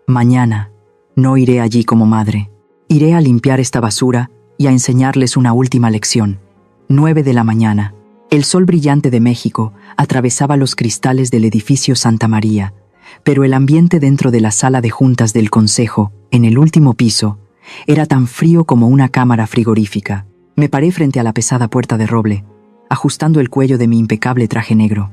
Mañana no iré allí como madre. Iré a limpiar esta basura y a enseñarles una última lección. 9 de la mañana. El sol brillante de México atravesaba los cristales del edificio Santa María, pero el ambiente dentro de la sala de juntas del Consejo, en el último piso, era tan frío como una cámara frigorífica. Me paré frente a la pesada puerta de roble, ajustando el cuello de mi impecable traje negro.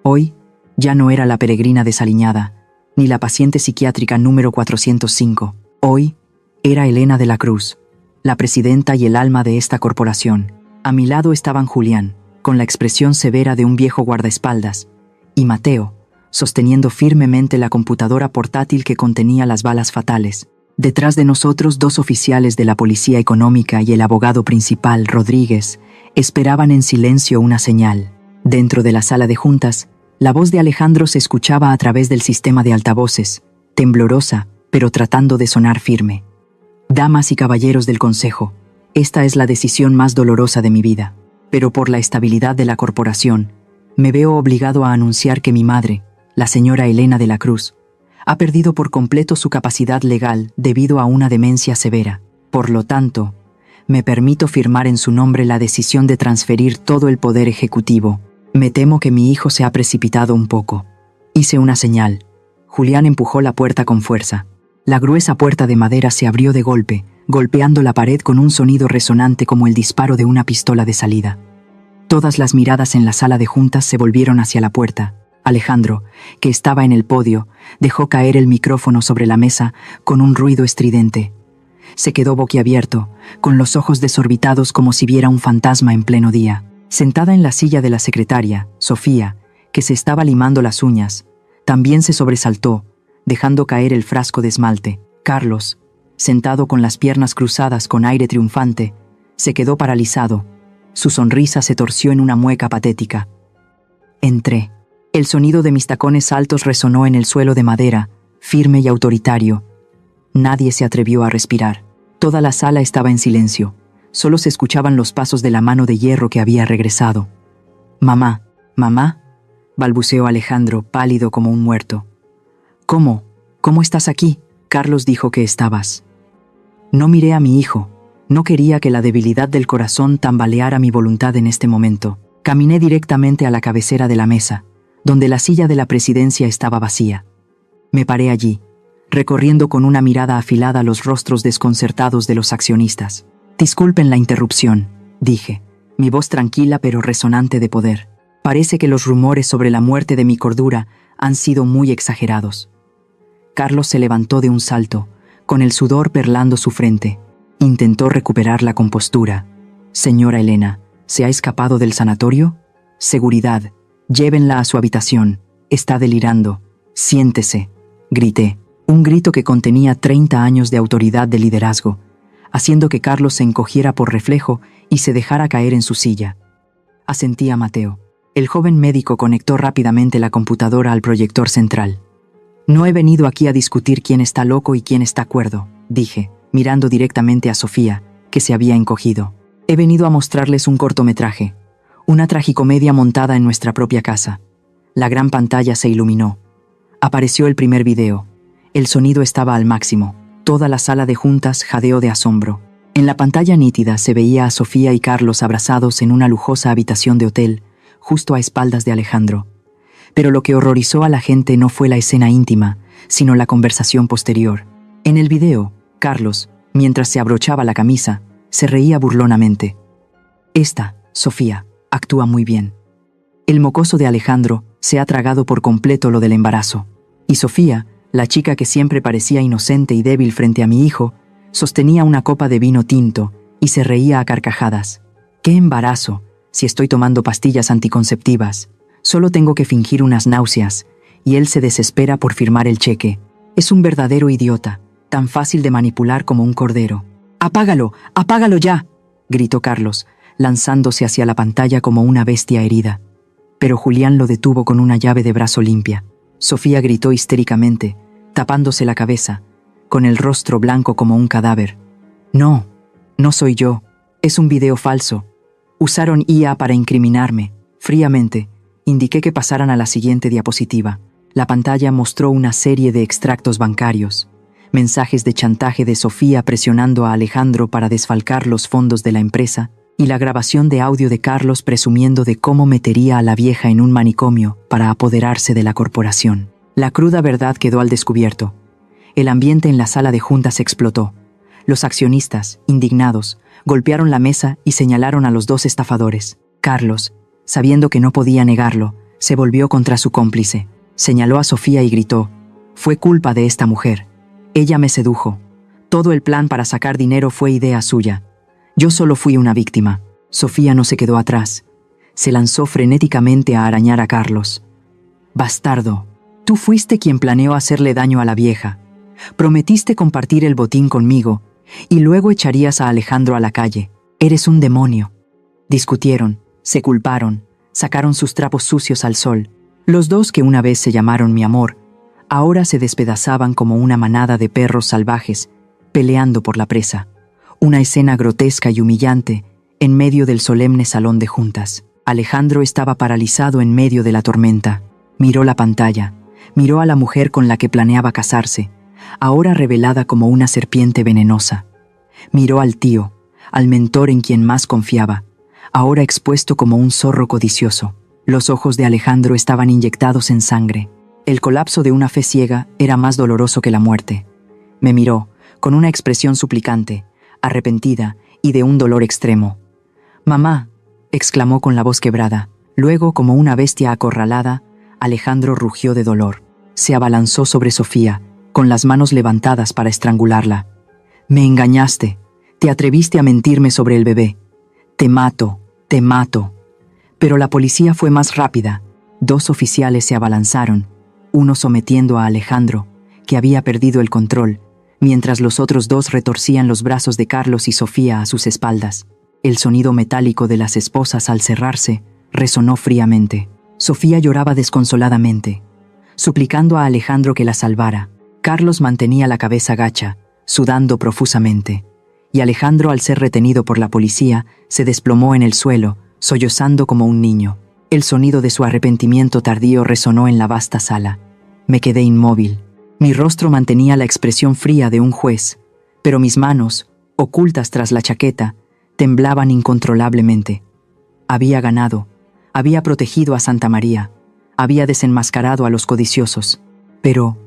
Hoy ya no era la peregrina desaliñada, ni la paciente psiquiátrica número 405. Hoy era Elena de la Cruz, la presidenta y el alma de esta corporación. A mi lado estaban Julián, con la expresión severa de un viejo guardaespaldas, y Mateo, sosteniendo firmemente la computadora portátil que contenía las balas fatales. Detrás de nosotros, dos oficiales de la Policía Económica y el abogado principal, Rodríguez, esperaban en silencio una señal. Dentro de la sala de juntas, la voz de Alejandro se escuchaba a través del sistema de altavoces, temblorosa, pero tratando de sonar firme. Damas y caballeros del Consejo, esta es la decisión más dolorosa de mi vida, pero por la estabilidad de la corporación, me veo obligado a anunciar que mi madre, la señora Elena de la Cruz, ha perdido por completo su capacidad legal debido a una demencia severa. Por lo tanto, me permito firmar en su nombre la decisión de transferir todo el poder ejecutivo. Me temo que mi hijo se ha precipitado un poco. Hice una señal. Julián empujó la puerta con fuerza. La gruesa puerta de madera se abrió de golpe, golpeando la pared con un sonido resonante como el disparo de una pistola de salida. Todas las miradas en la sala de juntas se volvieron hacia la puerta. Alejandro, que estaba en el podio, dejó caer el micrófono sobre la mesa con un ruido estridente. Se quedó boquiabierto, con los ojos desorbitados como si viera un fantasma en pleno día. Sentada en la silla de la secretaria, Sofía, que se estaba limando las uñas, también se sobresaltó, dejando caer el frasco de esmalte. Carlos, sentado con las piernas cruzadas con aire triunfante, se quedó paralizado. Su sonrisa se torció en una mueca patética. Entré. El sonido de mis tacones altos resonó en el suelo de madera, firme y autoritario. Nadie se atrevió a respirar. Toda la sala estaba en silencio. Solo se escuchaban los pasos de la mano de hierro que había regresado. «Mamá, mamá», balbuceó Alejandro, pálido como un muerto. «¿Cómo? ¿Cómo estás aquí?» Carlos dijo que estabas. No miré a mi hijo. No quería que la debilidad del corazón tambaleara mi voluntad en este momento. Caminé directamente a la cabecera de la mesa, donde la silla de la presidencia estaba vacía. Me paré allí, recorriendo con una mirada afilada los rostros desconcertados de los accionistas. «Disculpen la interrupción», dije, mi voz tranquila pero resonante de poder. «Parece que los rumores sobre la muerte de mi cordura han sido muy exagerados». Carlos se levantó de un salto, con el sudor perlando su frente. Intentó recuperar la compostura. «Señora Elena, ¿se ha escapado del sanatorio? Seguridad, llévenla a su habitación. Está delirando. Siéntese», grité. Un grito que contenía 30 años de autoridad de liderazgo, haciendo que Carlos se encogiera por reflejo y se dejara caer en su silla. Asentí a Mateo. El joven médico conectó rápidamente la computadora al proyector central. «No he venido aquí a discutir quién está loco y quién está cuerdo», dije, mirando directamente a Sofía, que se había encogido. «He venido a mostrarles un cortometraje, una tragicomedia montada en nuestra propia casa». La gran pantalla se iluminó. Apareció el primer video. El sonido estaba al máximo. Toda la sala de juntas jadeó de asombro. En la pantalla nítida se veía a Sofía y Carlos abrazados en una lujosa habitación de hotel, justo a espaldas de Alejandro. Pero lo que horrorizó a la gente no fue la escena íntima, sino la conversación posterior. En el video, Carlos, mientras se abrochaba la camisa, se reía burlonamente. «Esta, Sofía, actúa muy bien». El mocoso de Alejandro se ha tragado por completo lo del embarazo. Y Sofía, la chica que siempre parecía inocente y débil frente a mi hijo, sostenía una copa de vino tinto y se reía a carcajadas. «¡Qué embarazo! Si estoy tomando pastillas anticonceptivas. Solo tengo que fingir unas náuseas». Y él se desespera por firmar el cheque. Es un verdadero idiota, tan fácil de manipular como un cordero. «¡Apágalo! ¡Apágalo ya!», gritó Carlos, lanzándose hacia la pantalla como una bestia herida. Pero Julián lo detuvo con una llave de brazo limpia. Sofía gritó histéricamente, tapándose la cabeza, con el rostro blanco como un cadáver. «No, no soy yo. Es un video falso. Usaron IA para incriminarme». Fríamente, indiqué que pasaran a la siguiente diapositiva. La pantalla mostró una serie de extractos bancarios, mensajes de chantaje de Sofía presionando a Alejandro para desfalcar los fondos de la empresa, y la grabación de audio de Carlos presumiendo de cómo metería a la vieja en un manicomio para apoderarse de la corporación. La cruda verdad quedó al descubierto. El ambiente en la sala de juntas explotó. Los accionistas, indignados, golpearon la mesa y señalaron a los dos estafadores. Carlos, sabiendo que no podía negarlo, se volvió contra su cómplice. Señaló a Sofía y gritó: «Fue culpa de esta mujer. Ella me sedujo. Todo el plan para sacar dinero fue idea suya. Yo solo fui una víctima». Sofía no se quedó atrás. Se lanzó frenéticamente a arañar a Carlos. «Bastardo, tú fuiste quien planeó hacerle daño a la vieja. Prometiste compartir el botín conmigo y luego echarías a Alejandro a la calle. Eres un demonio». Discutieron, se culparon, sacaron sus trapos sucios al sol. Los dos que una vez se llamaron mi amor, ahora se despedazaban como una manada de perros salvajes, peleando por la presa. Una escena grotesca y humillante en medio del solemne salón de juntas. Alejandro estaba paralizado en medio de la tormenta. Miró la pantalla, miró a la mujer con la que planeaba casarse, ahora revelada como una serpiente venenosa. Miró al tío, al mentor en quien más confiaba, ahora expuesto como un zorro codicioso. Los ojos de Alejandro estaban inyectados en sangre. El colapso de una fe ciega era más doloroso que la muerte. Me miró, con una expresión suplicante, arrepentida y de un dolor extremo. «Mamá», exclamó con la voz quebrada. Luego, como una bestia acorralada, Alejandro rugió de dolor. Se abalanzó sobre Sofía, con las manos levantadas para estrangularla. «Me engañaste. Te atreviste a mentirme sobre el bebé. Te mato, te mato». Pero la policía fue más rápida. 2 oficiales se abalanzaron, uno sometiendo a Alejandro, que había perdido el control, mientras los otros 2 retorcían los brazos de Carlos y Sofía a sus espaldas. El sonido metálico de las esposas al cerrarse resonó fríamente. Sofía lloraba desconsoladamente, suplicando a Alejandro que la salvara. Carlos mantenía la cabeza gacha, sudando profusamente, y Alejandro, al ser retenido por la policía, se desplomó en el suelo, sollozando como un niño. El sonido de su arrepentimiento tardío resonó en la vasta sala. Me quedé inmóvil. Mi rostro mantenía la expresión fría de un juez, pero mis manos, ocultas tras la chaqueta, temblaban incontrolablemente. Había ganado, había protegido a Santa María, había desenmascarado a los codiciosos. Pero,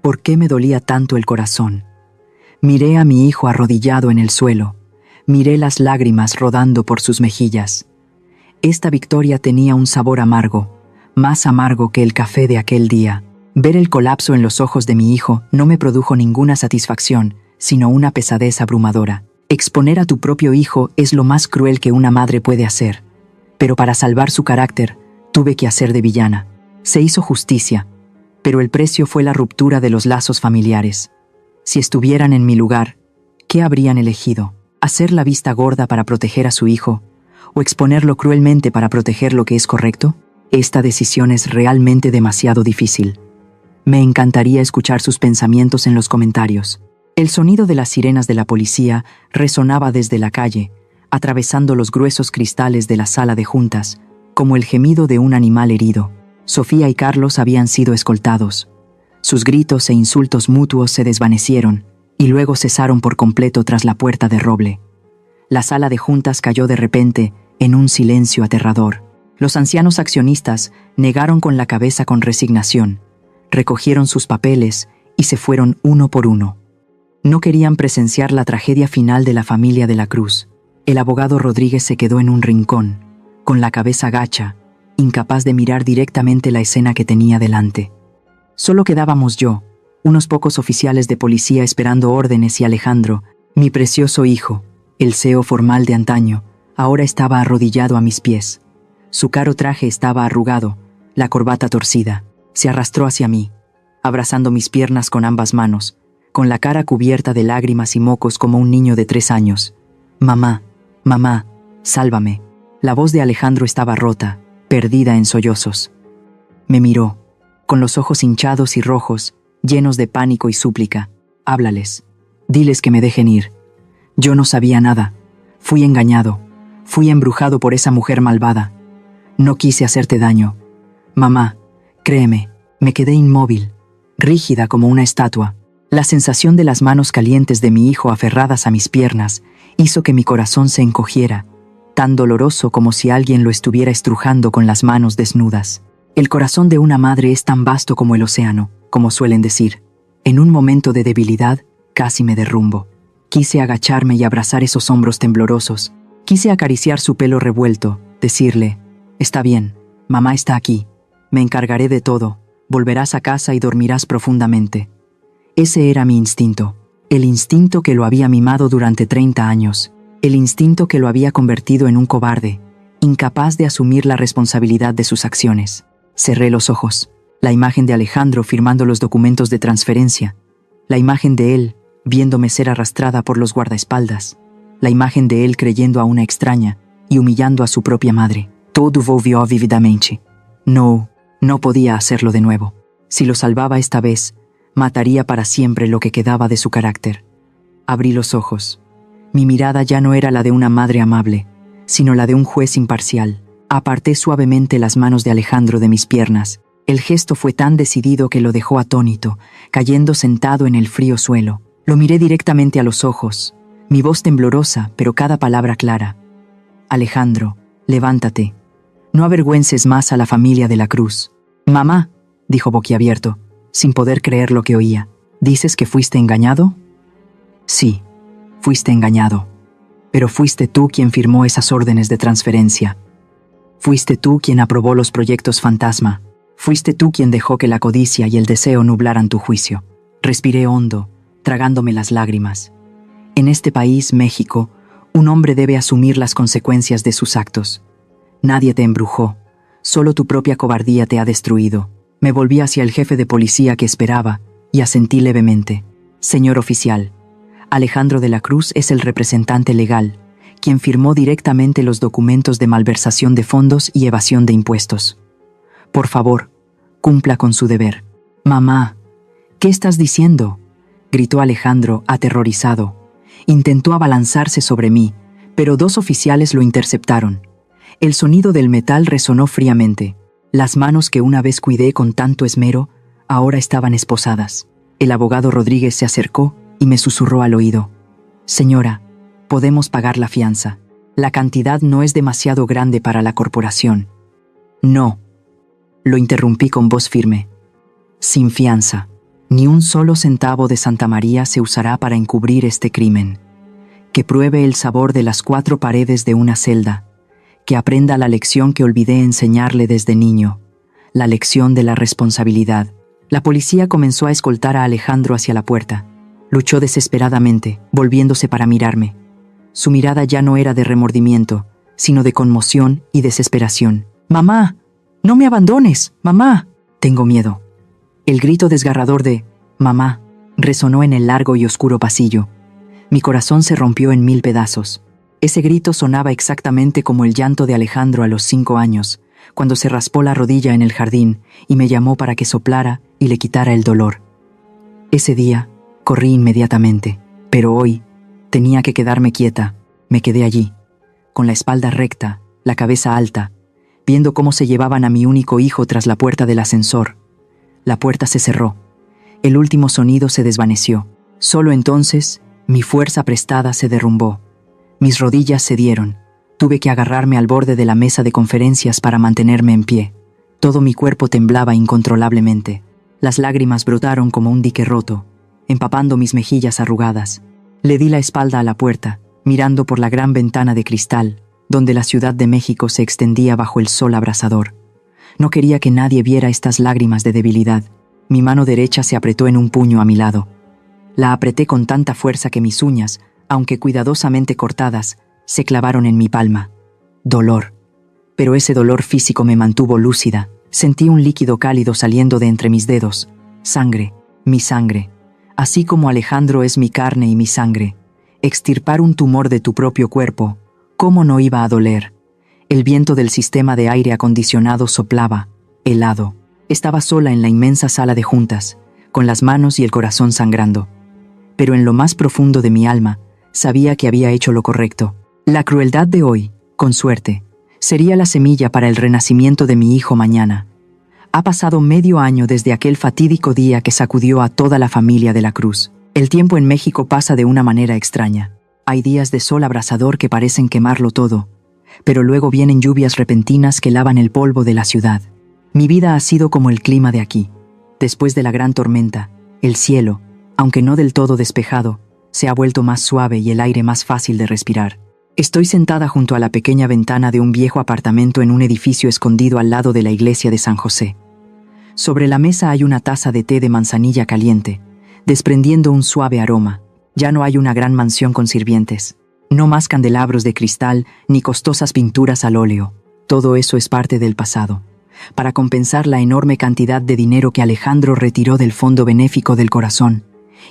¿por qué me dolía tanto el corazón? Miré a mi hijo arrodillado en el suelo, miré las lágrimas rodando por sus mejillas. Esta victoria tenía un sabor amargo, más amargo que el café de aquel día. Ver el colapso en los ojos de mi hijo no me produjo ninguna satisfacción, sino una pesadez abrumadora. Exponer a tu propio hijo es lo más cruel que una madre puede hacer. Pero para salvar su carácter, tuve que hacer de villana. Se hizo justicia, pero el precio fue la ruptura de los lazos familiares. Si estuvieran en mi lugar, ¿qué habrían elegido? ¿Hacer la vista gorda para proteger a su hijo? ¿O exponerlo cruelmente para proteger lo que es correcto? Esta decisión es realmente demasiado difícil. Me encantaría escuchar sus pensamientos en los comentarios. El sonido de las sirenas de la policía resonaba desde la calle, atravesando los gruesos cristales de la sala de juntas, como el gemido de un animal herido. Sofía y Carlos habían sido escoltados. Sus gritos e insultos mutuos se desvanecieron, y luego cesaron por completo tras la puerta de roble. La sala de juntas cayó de repente en un silencio aterrador. Los ancianos accionistas negaron con la cabeza con resignación, recogieron sus papeles y se fueron uno por uno. No querían presenciar la tragedia final de la familia de la Cruz. El abogado Rodríguez se quedó en un rincón, con la cabeza gacha, incapaz de mirar directamente la escena que tenía delante. Solo quedábamos yo, unos pocos oficiales de policía esperando órdenes y Alejandro, mi precioso hijo, el CEO formal de antaño, ahora estaba arrodillado a mis pies. Su caro traje estaba arrugado, la corbata torcida. Se arrastró hacia mí, abrazando mis piernas con ambas manos, con la cara cubierta de lágrimas y mocos como un niño de 3 años. «Mamá, mamá, sálvame». La voz de Alejandro estaba rota, perdida en sollozos. Me miró, con los ojos hinchados y rojos, llenos de pánico y súplica. «Háblales. Diles que me dejen ir. Yo no sabía nada. Fui engañado. Fui embrujado por esa mujer malvada. No quise hacerte daño. Mamá, créeme». Me quedé inmóvil, rígida como una estatua. La sensación de las manos calientes de mi hijo aferradas a mis piernas hizo que mi corazón se encogiera, tan doloroso como si alguien lo estuviera estrujando con las manos desnudas. El corazón de una madre es tan vasto como el océano, como suelen decir. En un momento de debilidad, casi me derrumbo. Quise agacharme y abrazar esos hombros temblorosos. Quise acariciar su pelo revuelto, decirle: «Está bien, mamá está aquí. Me encargaré de todo. Volverás a casa y dormirás profundamente». Ese era mi instinto, el instinto que lo había mimado durante 30 años, el instinto que lo había convertido en un cobarde, incapaz de asumir la responsabilidad de sus acciones. Cerré los ojos. La imagen de Alejandro firmando los documentos de transferencia, la imagen de él viéndome ser arrastrada por los guardaespaldas, la imagen de él creyendo a una extraña y humillando a su propia madre. Todo volvió vívidamente. No podía hacerlo de nuevo. Si lo salvaba esta vez, mataría para siempre lo que quedaba de su carácter. Abrí los ojos. Mi mirada ya no era la de una madre amable, sino la de un juez imparcial. Aparté suavemente las manos de Alejandro de mis piernas. El gesto fue tan decidido que lo dejó atónito, cayendo sentado en el frío suelo. Lo miré directamente a los ojos, mi voz temblorosa, pero cada palabra clara. «Alejandro, levántate. No avergüences más a la familia de la Cruz». «Mamá», dijo boquiabierto, sin poder creer lo que oía. «¿Dices que fuiste engañado?» «Sí, fuiste engañado. Pero fuiste tú quien firmó esas órdenes de transferencia. Fuiste tú quien aprobó los proyectos fantasma. Fuiste tú quien dejó que la codicia y el deseo nublaran tu juicio. Respiré hondo, tragándome las lágrimas. En este país, México, un hombre debe asumir las consecuencias de sus actos. Nadie te embrujó, solo tu propia cobardía te ha destruido. Me volví hacia el jefe de policía que esperaba y asentí levemente. Señor oficial, Alejandro de la Cruz es el representante legal, quien firmó directamente los documentos de malversación de fondos y evasión de impuestos. Por favor, cumpla con su deber. Mamá, ¿qué estás diciendo?, gritó Alejandro, aterrorizado. Intentó abalanzarse sobre mí, pero 2 oficiales lo interceptaron. El sonido del metal resonó fríamente. Las manos que una vez cuidé con tanto esmero, ahora estaban esposadas. El abogado Rodríguez se acercó y me susurró al oído. Señora, podemos pagar la fianza. La cantidad no es demasiado grande para la corporación. No. Lo interrumpí con voz firme. Sin fianza. Ni un solo centavo de Santa María se usará para encubrir este crimen. Que pruebe el sabor de las 4 paredes de una celda. Que aprenda la lección que olvidé enseñarle desde niño. La lección de la responsabilidad. La policía comenzó a escoltar a Alejandro hacia la puerta. Luchó desesperadamente, volviéndose para mirarme. Su mirada ya no era de remordimiento, sino de conmoción y desesperación. «¡Mamá! ¡No me abandones! ¡Mamá!». «Tengo miedo». El grito desgarrador de «mamá» resonó en el largo y oscuro pasillo. Mi corazón se rompió en 1000 pedazos. Ese grito sonaba exactamente como el llanto de Alejandro a los 5 años, cuando se raspó la rodilla en el jardín y me llamó para que soplara y le quitara el dolor. Ese día corrí inmediatamente, pero hoy tenía que quedarme quieta. Me quedé allí, con la espalda recta, la cabeza alta, viendo cómo se llevaban a mi único hijo tras la puerta del ascensor. La puerta se cerró. El último sonido se desvaneció. Solo entonces, mi fuerza prestada se derrumbó. Mis rodillas cedieron. Tuve que agarrarme al borde de la mesa de conferencias para mantenerme en pie. Todo mi cuerpo temblaba incontrolablemente. Las lágrimas brotaron como un dique roto, empapando mis mejillas arrugadas. Le di la espalda a la puerta, mirando por la gran ventana de cristal, donde la Ciudad de México se extendía bajo el sol abrasador. No quería que nadie viera estas lágrimas de debilidad. Mi mano derecha se apretó en un puño a mi lado. La apreté con tanta fuerza que mis uñas, aunque cuidadosamente cortadas, se clavaron en mi palma. Dolor. Pero ese dolor físico me mantuvo lúcida. Sentí un líquido cálido saliendo de entre mis dedos. Sangre, mi sangre. Así como Alejandro es mi carne y mi sangre. Extirpar un tumor de tu propio cuerpo, ¿cómo no iba a doler? El viento del sistema de aire acondicionado soplaba, helado. Estaba sola en la inmensa sala de juntas, con las manos y el corazón sangrando. Pero en lo más profundo de mi alma, sabía que había hecho lo correcto. La crueldad de hoy, con suerte, sería la semilla para el renacimiento de mi hijo mañana. Ha pasado medio año desde aquel fatídico día que sacudió a toda la familia de la Cruz. El tiempo en México pasa de una manera extraña. Hay días de sol abrasador que parecen quemarlo todo, pero luego vienen lluvias repentinas que lavan el polvo de la ciudad. Mi vida ha sido como el clima de aquí. Después de la gran tormenta, el cielo, aunque no del todo despejado, se ha vuelto más suave y el aire más fácil de respirar. Estoy sentada junto a la pequeña ventana de un viejo apartamento en un edificio escondido al lado de la iglesia de San José. Sobre la mesa hay una taza de té de manzanilla caliente, desprendiendo un suave aroma. Ya no hay una gran mansión con sirvientes. No más candelabros de cristal ni costosas pinturas al óleo. Todo eso es parte del pasado. Para compensar la enorme cantidad de dinero que Alejandro retiró del Fondo Benéfico del Corazón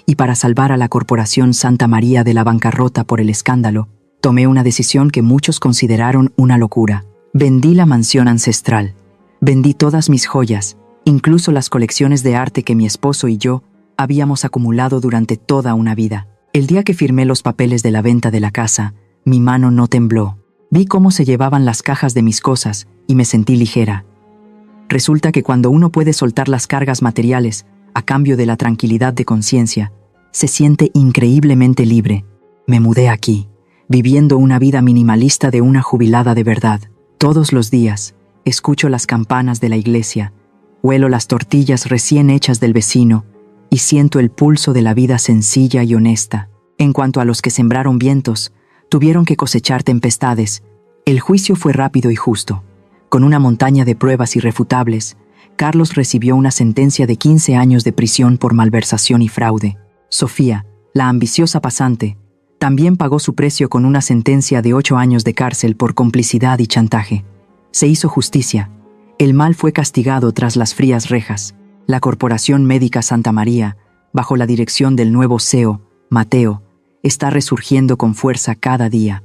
y para salvar a la Corporación Santa María de la bancarrota por el escándalo, tomé una decisión que muchos consideraron una locura. Vendí la mansión ancestral. Vendí todas mis joyas, incluso las colecciones de arte que mi esposo y yo habíamos acumulado durante toda una vida. El día que firmé los papeles de la venta de la casa, mi mano no tembló. Vi cómo se llevaban las cajas de mis cosas y me sentí ligera. Resulta que cuando uno puede soltar las cargas materiales a cambio de la tranquilidad de conciencia, se siente increíblemente libre. Me mudé aquí, viviendo una vida minimalista de una jubilada de verdad. Todos los días, escucho las campanas de la iglesia, huelo las tortillas recién hechas del vecino, y siento el pulso de la vida sencilla y honesta. En cuanto a los que sembraron vientos, tuvieron que cosechar tempestades. El juicio fue rápido y justo. Con una montaña de pruebas irrefutables, Carlos recibió una sentencia de 15 años de prisión por malversación y fraude. Sofía, la ambiciosa pasante, también pagó su precio con una sentencia de 8 años de cárcel por complicidad y chantaje. Se hizo justicia. El mal fue castigado tras las frías rejas. La Corporación Médica Santa María, bajo la dirección del nuevo CEO, Mateo, está resurgiendo con fuerza cada día.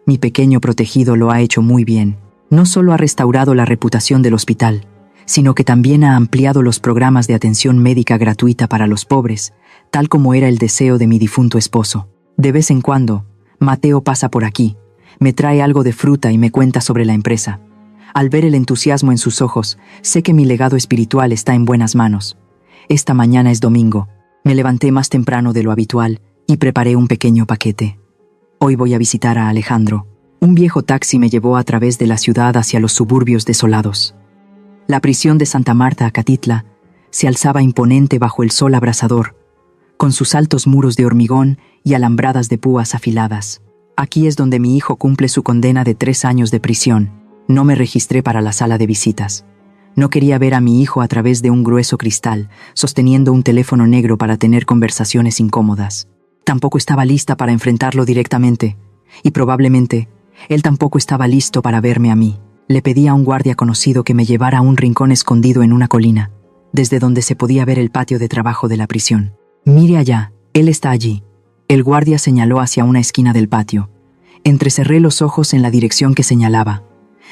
Mi pequeño protegido lo ha hecho muy bien. No solo ha restaurado la reputación del hospital, sino que también ha ampliado los programas de atención médica gratuita para los pobres, tal como era el deseo de mi difunto esposo. De vez en cuando, Mateo pasa por aquí, me trae algo de fruta y me cuenta sobre la empresa. Al ver el entusiasmo en sus ojos, sé que mi legado espiritual está en buenas manos. Esta mañana es domingo. Me levanté más temprano de lo habitual y preparé un pequeño paquete. Hoy voy a visitar a Alejandro. Un viejo taxi me llevó a través de la ciudad hacia los suburbios desolados. La prisión de Santa Marta, Acatitla, se alzaba imponente bajo el sol abrasador, con sus altos muros de hormigón y alambradas de púas afiladas. Aquí es donde mi hijo cumple su condena de 3 años de prisión. No me registré para la sala de visitas. No quería ver a mi hijo a través de un grueso cristal, sosteniendo un teléfono negro para tener conversaciones incómodas. Tampoco estaba lista para enfrentarlo directamente, y probablemente él tampoco estaba listo para verme a mí. Le pedí a un guardia conocido que me llevara a un rincón escondido en una colina, desde donde se podía ver el patio de trabajo de la prisión. «Mire allá, él está allí». El guardia señaló hacia una esquina del patio. Entrecerré los ojos en la dirección que señalaba.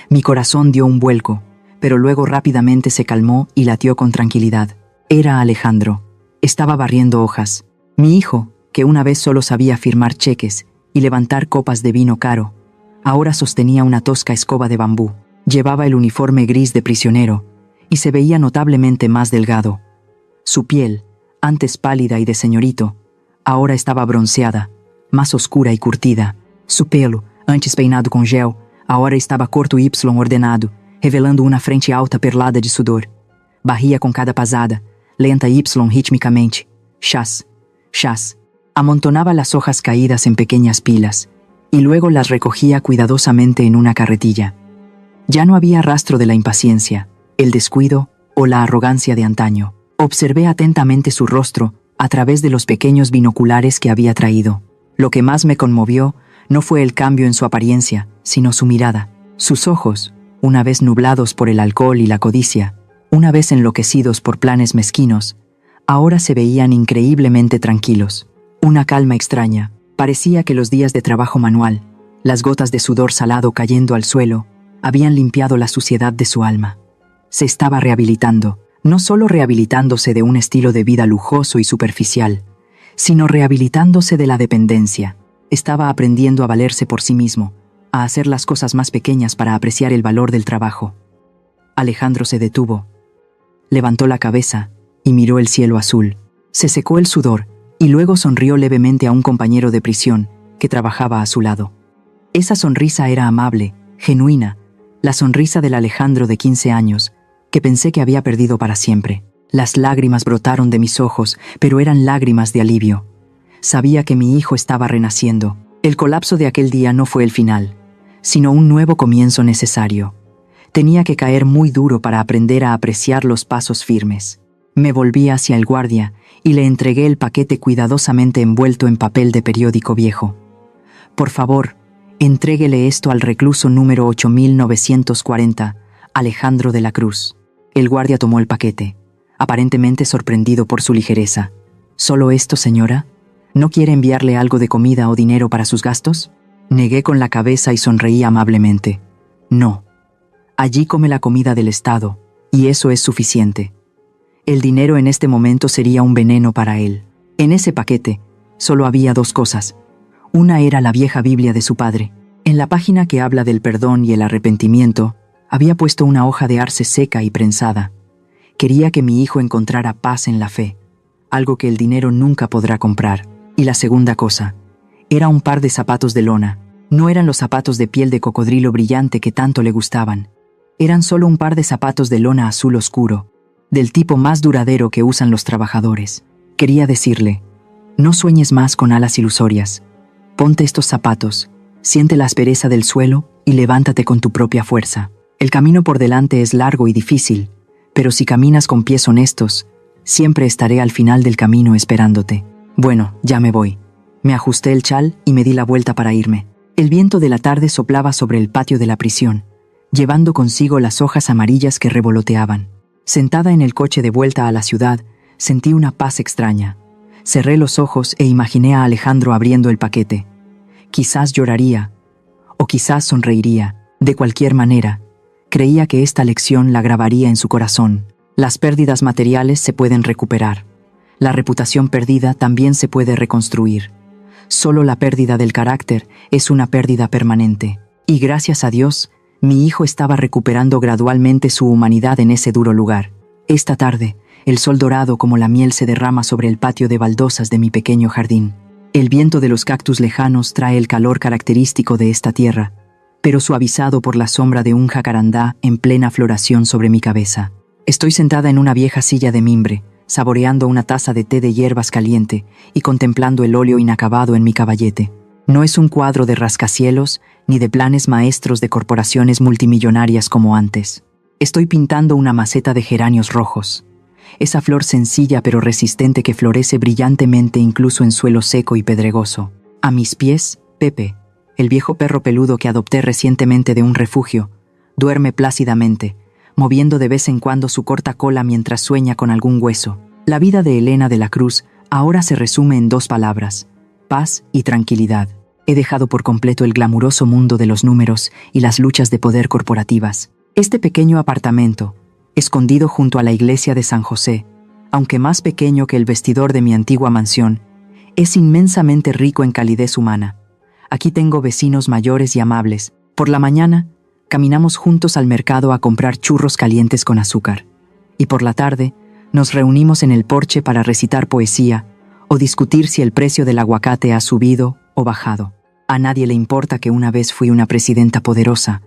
Mi corazón dio un vuelco, pero luego rápidamente se calmó y latió con tranquilidad. Era Alejandro. Estaba barriendo hojas. Mi hijo, que una vez solo sabía firmar cheques y levantar copas de vino caro, ahora sostenía una tosca escoba de bambú. Llevaba el uniforme gris de prisionero y se veía notablemente más delgado. Su piel, antes pálida y de señorito, ahora estaba bronceada, más oscura y curtida. Su pelo, antes peinado com gel, ahora estaba corto y ordenado, revelando una frente alta perlada de sudor. Barría con cada pasada, lenta y rítmicamente. Chas, chas. Amontonaba las hojas caídas en pequeñas pilas, y luego las recogía cuidadosamente en una carretilla. Ya no había rastro de la impaciencia, el descuido o la arrogancia de antaño. Observé atentamente su rostro a través de los pequeños binoculares que había traído. Lo que más me conmovió no fue el cambio en su apariencia, sino su mirada. Sus ojos, una vez nublados por el alcohol y la codicia, una vez enloquecidos por planes mezquinos, ahora se veían increíblemente tranquilos. Una calma extraña. Parecía que los días de trabajo manual, las gotas de sudor salado cayendo al suelo, habían limpiado la suciedad de su alma. Se estaba rehabilitando, no solo rehabilitándose de un estilo de vida lujoso y superficial, sino rehabilitándose de la dependencia. Estaba aprendiendo a valerse por sí mismo, a hacer las cosas más pequeñas para apreciar el valor del trabajo. Alejandro se detuvo, levantó la cabeza y miró el cielo azul. Se secó el sudor y luego sonrió levemente a un compañero de prisión que trabajaba a su lado. Esa sonrisa era amable, genuina, la sonrisa del Alejandro de 15 años, que pensé que había perdido para siempre. Las lágrimas brotaron de mis ojos, pero eran lágrimas de alivio. Sabía que mi hijo estaba renaciendo. El colapso de aquel día no fue el final, sino un nuevo comienzo necesario. Tenía que caer muy duro para aprender a apreciar los pasos firmes. Me volví hacia el guardia y le entregué el paquete cuidadosamente envuelto en papel de periódico viejo. Por favor, entréguele esto al recluso número 8940, Alejandro de la Cruz. El guardia tomó el paquete, aparentemente sorprendido por su ligereza. ¿Solo esto, señora? ¿No quiere enviarle algo de comida o dinero para sus gastos? Negué con la cabeza y sonreí amablemente. No. Allí come la comida del Estado, y eso es suficiente. El dinero en este momento sería un veneno para él. En ese paquete solo había 2 cosas. Una era la vieja Biblia de su padre. En la página que habla del perdón y el arrepentimiento, había puesto una hoja de arce seca y prensada. Quería que mi hijo encontrara paz en la fe, algo que el dinero nunca podrá comprar. Y la segunda cosa era un par de zapatos de lona. No eran los zapatos de piel de cocodrilo brillante que tanto le gustaban. Eran solo un par de zapatos de lona azul oscuro, del tipo más duradero que usan los trabajadores. Quería decirle, no sueñes más con alas ilusorias. Ponte estos zapatos, siente la aspereza del suelo y levántate con tu propia fuerza. El camino por delante es largo y difícil, Pero si caminas con pies honestos, siempre estaré al final del camino esperándote. Bueno, ya me voy. Me ajusté el chal y me di la vuelta para irme. El viento de la tarde soplaba sobre el patio de la prisión, llevando consigo las hojas amarillas que revoloteaban. Sentada en el coche de vuelta a la ciudad, sentí una paz extraña. Cerré los ojos e imaginé a Alejandro abriendo el paquete. Quizás lloraría, o quizás sonreiría. De cualquier manera, creía que esta lección la grabaría en su corazón. Las pérdidas materiales se pueden recuperar. La reputación perdida también se puede reconstruir. Solo la pérdida del carácter es una pérdida permanente. Y gracias a Dios, mi hijo estaba recuperando gradualmente su humanidad en ese duro lugar. Esta tarde, el sol dorado como la miel se derrama sobre el patio de baldosas de mi pequeño jardín. El viento de los cactus lejanos trae el calor característico de esta tierra, pero suavizado por la sombra de un jacarandá en plena floración sobre mi cabeza. Estoy sentada en una vieja silla de mimbre, saboreando una taza de té de hierbas caliente y contemplando el óleo inacabado en mi caballete. No es un cuadro de rascacielos ni de planes maestros de corporaciones multimillonarias como antes. Estoy pintando una maceta de geranios rojos. Esa flor sencilla pero resistente que florece brillantemente incluso en suelo seco y pedregoso. A mis pies, Pepe, el viejo perro peludo que adopté recientemente de un refugio, duerme plácidamente, moviendo de vez en cuando su corta cola mientras sueña con algún hueso. La vida de Elena de la Cruz ahora se resume en 2 palabras: paz y tranquilidad. He dejado por completo el glamuroso mundo de los números y las luchas de poder corporativas. Este pequeño apartamento, escondido junto a la iglesia de San José, aunque más pequeño que el vestidor de mi antigua mansión, es inmensamente rico en calidez humana. Aquí tengo vecinos mayores y amables. Por la mañana, caminamos juntos al mercado a comprar churros calientes con azúcar. Y por la tarde, nos reunimos en el porche para recitar poesía o discutir si el precio del aguacate ha subido o bajado. A nadie le importa que una vez fui una presidenta poderosa.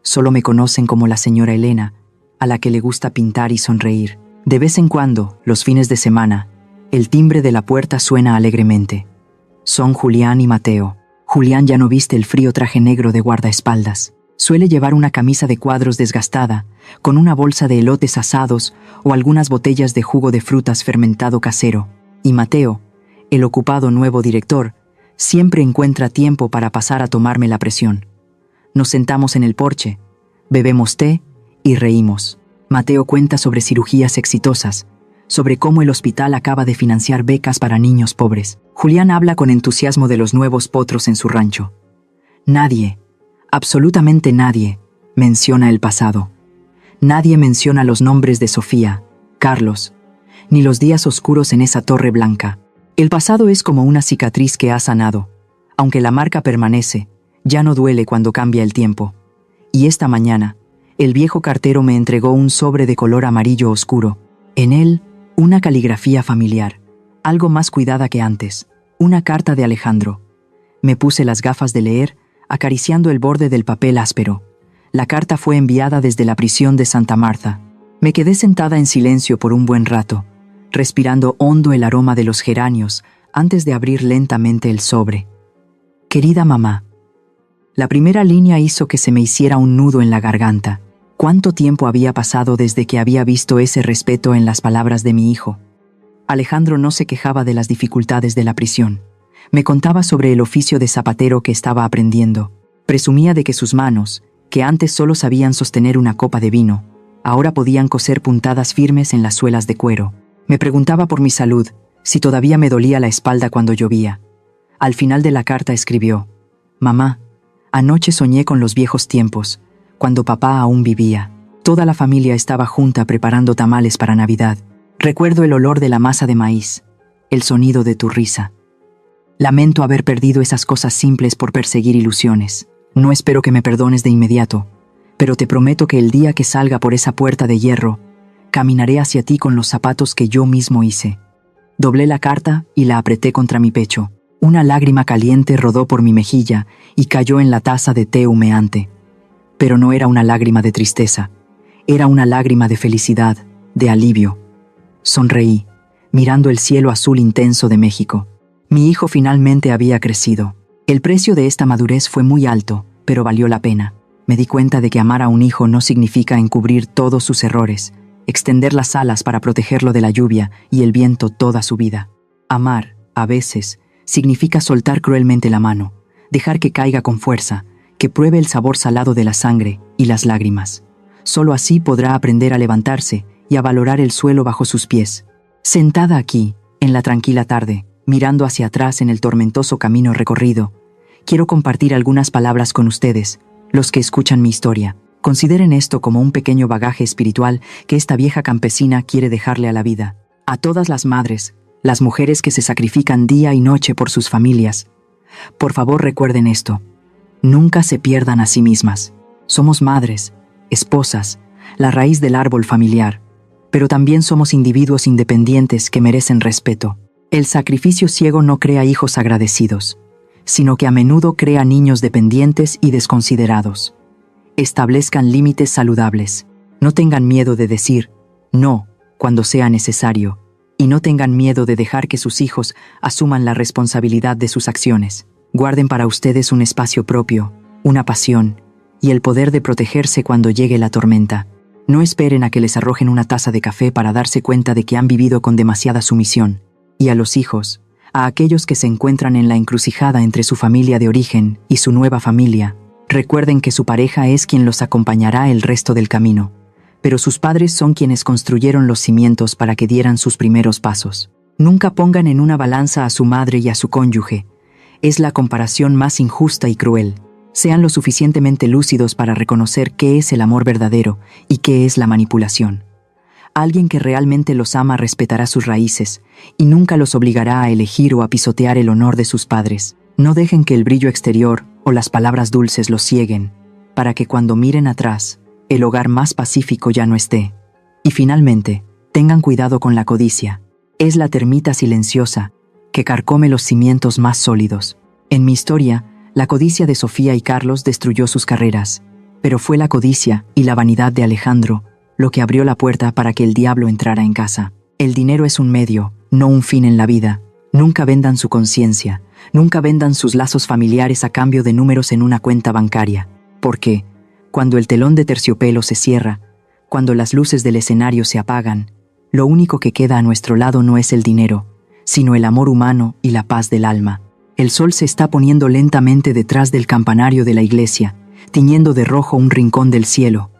Solo me conocen como la señora Elena, a la que le gusta pintar y sonreír. De vez en cuando, los fines de semana, el timbre de la puerta suena alegremente. Son Julián y Mateo. Julián ya no viste el frío traje negro de guardaespaldas. Suele llevar una camisa de cuadros desgastada, con una bolsa de elotes asados o algunas botellas de jugo de frutas fermentado casero. Y Mateo, el ocupado nuevo director, siempre encuentra tiempo para pasar a tomarme la presión. Nos sentamos en el porche, bebemos té y reímos. Mateo cuenta sobre cirugías exitosas, sobre cómo el hospital acaba de financiar becas para niños pobres. Julián habla con entusiasmo de los nuevos potros en su rancho. Nadie, absolutamente nadie, menciona el pasado. Nadie menciona los nombres de Sofía, Carlos, ni los días oscuros en esa torre blanca. El pasado es como una cicatriz que ha sanado. Aunque la marca permanece, ya no duele cuando cambia el tiempo. Y esta mañana, el viejo cartero me entregó un sobre de color amarillo oscuro. En él, una caligrafía familiar, algo más cuidada que antes, una carta de Alejandro. Me puse las gafas de leer, acariciando el borde del papel áspero. La carta fue enviada desde la prisión de Santa Marta. Me quedé sentada en silencio por un buen rato, respirando hondo el aroma de los geranios antes de abrir lentamente el sobre. Querida mamá. La primera línea hizo que se me hiciera un nudo en la garganta. ¿Cuánto tiempo había pasado desde que había visto ese respeto en las palabras de mi hijo? Alejandro no se quejaba de las dificultades de la prisión. Me contaba sobre el oficio de zapatero que estaba aprendiendo. Presumía de que sus manos, que antes solo sabían sostener una copa de vino, ahora podían coser puntadas firmes en las suelas de cuero. Me preguntaba por mi salud, si todavía me dolía la espalda cuando llovía. Al final de la carta escribió: Mamá, anoche soñé con los viejos tiempos, cuando papá aún vivía. Toda la familia estaba junta preparando tamales para Navidad. Recuerdo el olor de la masa de maíz, el sonido de tu risa. Lamento haber perdido esas cosas simples por perseguir ilusiones. No espero que me perdones de inmediato, pero te prometo que el día que salga por esa puerta de hierro, caminaré hacia ti con los zapatos que yo mismo hice. Doblé la carta y la apreté contra mi pecho. Una lágrima caliente rodó por mi mejilla y cayó en la taza de té humeante. Pero no era una lágrima de tristeza, era una lágrima de felicidad, de alivio. Sonreí, mirando el cielo azul intenso de México. Mi hijo finalmente había crecido. El precio de esta madurez fue muy alto, pero valió la pena. Me di cuenta de que amar a un hijo no significa encubrir todos sus errores, extender las alas para protegerlo de la lluvia y el viento toda su vida. Amar, a veces, significa soltar cruelmente la mano, dejar que caiga con fuerza, que pruebe el sabor salado de la sangre y las lágrimas. Solo así podrá aprender a levantarse y a valorar el suelo bajo sus pies. Sentada aquí, en la tranquila tarde, mirando hacia atrás en el tormentoso camino recorrido, quiero compartir algunas palabras con ustedes, los que escuchan mi historia. Consideren esto como un pequeño bagaje espiritual que esta vieja campesina quiere dejarle a la vida. A todas las madres, las mujeres que se sacrifican día y noche por sus familias, por favor recuerden esto. Nunca se pierdan a sí mismas. Somos madres, esposas, la raíz del árbol familiar, pero también somos individuos independientes que merecen respeto. El sacrificio ciego no crea hijos agradecidos, sino que a menudo crea niños dependientes y desconsiderados. Establezcan límites saludables. No tengan miedo de decir no cuando sea necesario, y no tengan miedo de dejar que sus hijos asuman la responsabilidad de sus acciones. Guarden para ustedes un espacio propio, una pasión y el poder de protegerse cuando llegue la tormenta. No esperen a que les arrojen una taza de café para darse cuenta de que han vivido con demasiada sumisión. Y a los hijos, a aquellos que se encuentran en la encrucijada entre su familia de origen y su nueva familia, recuerden que su pareja es quien los acompañará el resto del camino, pero sus padres son quienes construyeron los cimientos para que dieran sus primeros pasos. Nunca pongan en una balanza a su madre y a su cónyuge. Es la comparación más injusta y cruel. Sean lo suficientemente lúcidos para reconocer qué es el amor verdadero y qué es la manipulación. Alguien que realmente los ama respetará sus raíces y nunca los obligará a elegir o a pisotear el honor de sus padres. No dejen que el brillo exterior o las palabras dulces los cieguen, para que cuando miren atrás, el hogar más pacífico ya no esté. Y finalmente, tengan cuidado con la codicia. Es la termita silenciosa que carcome los cimientos más sólidos. En mi historia, la codicia de Sofía y Carlos destruyó sus carreras, pero fue la codicia y la vanidad de Alejandro lo que abrió la puerta para que el diablo entrara en casa. El dinero es un medio, no un fin en la vida. Nunca vendan su conciencia, nunca vendan sus lazos familiares a cambio de números en una cuenta bancaria, porque, cuando el telón de terciopelo se cierra, cuando las luces del escenario se apagan, lo único que queda a nuestro lado no es el dinero, sino el amor humano y la paz del alma. El sol se está poniendo lentamente detrás del campanario de la iglesia, tiñendo de rojo un rincón del cielo.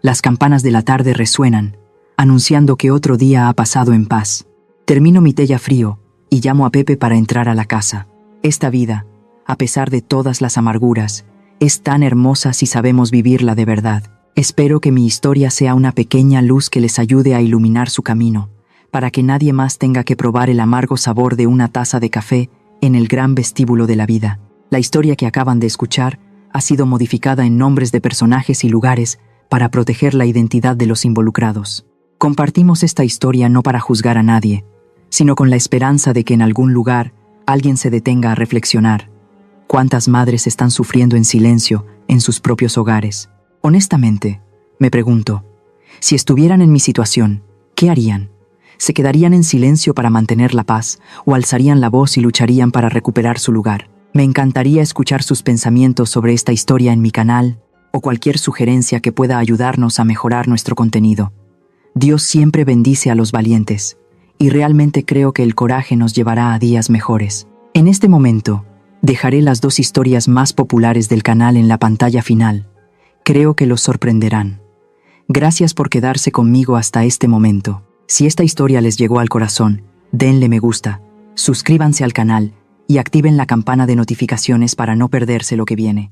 Las campanas de la tarde resuenan, anunciando que otro día ha pasado en paz. Termino mi té ya frío y llamo a Pepe para entrar a la casa. Esta vida, a pesar de todas las amarguras, es tan hermosa si sabemos vivirla de verdad. Espero que mi historia sea una pequeña luz que les ayude a iluminar su camino, para que nadie más tenga que probar el amargo sabor de una taza de café en el gran vestíbulo de la vida. La historia que acaban de escuchar ha sido modificada en nombres de personajes y lugares para proteger la identidad de los involucrados. Compartimos esta historia no para juzgar a nadie, sino con la esperanza de que en algún lugar alguien se detenga a reflexionar. ¿Cuántas madres están sufriendo en silencio en sus propios hogares? Honestamente, me pregunto, si estuvieran en mi situación, ¿qué harían? ¿Se quedarían en silencio para mantener la paz o alzarían la voz y lucharían para recuperar su lugar? Me encantaría escuchar sus pensamientos sobre esta historia en mi canal o cualquier sugerencia que pueda ayudarnos a mejorar nuestro contenido. Dios siempre bendice a los valientes, y realmente creo que el coraje nos llevará a días mejores. En este momento, dejaré las 2 historias más populares del canal en la pantalla final. Creo que los sorprenderán. Gracias por quedarse conmigo hasta este momento. Si esta historia les llegó al corazón, denle me gusta, suscríbanse al canal y activen la campana de notificaciones para no perderse lo que viene.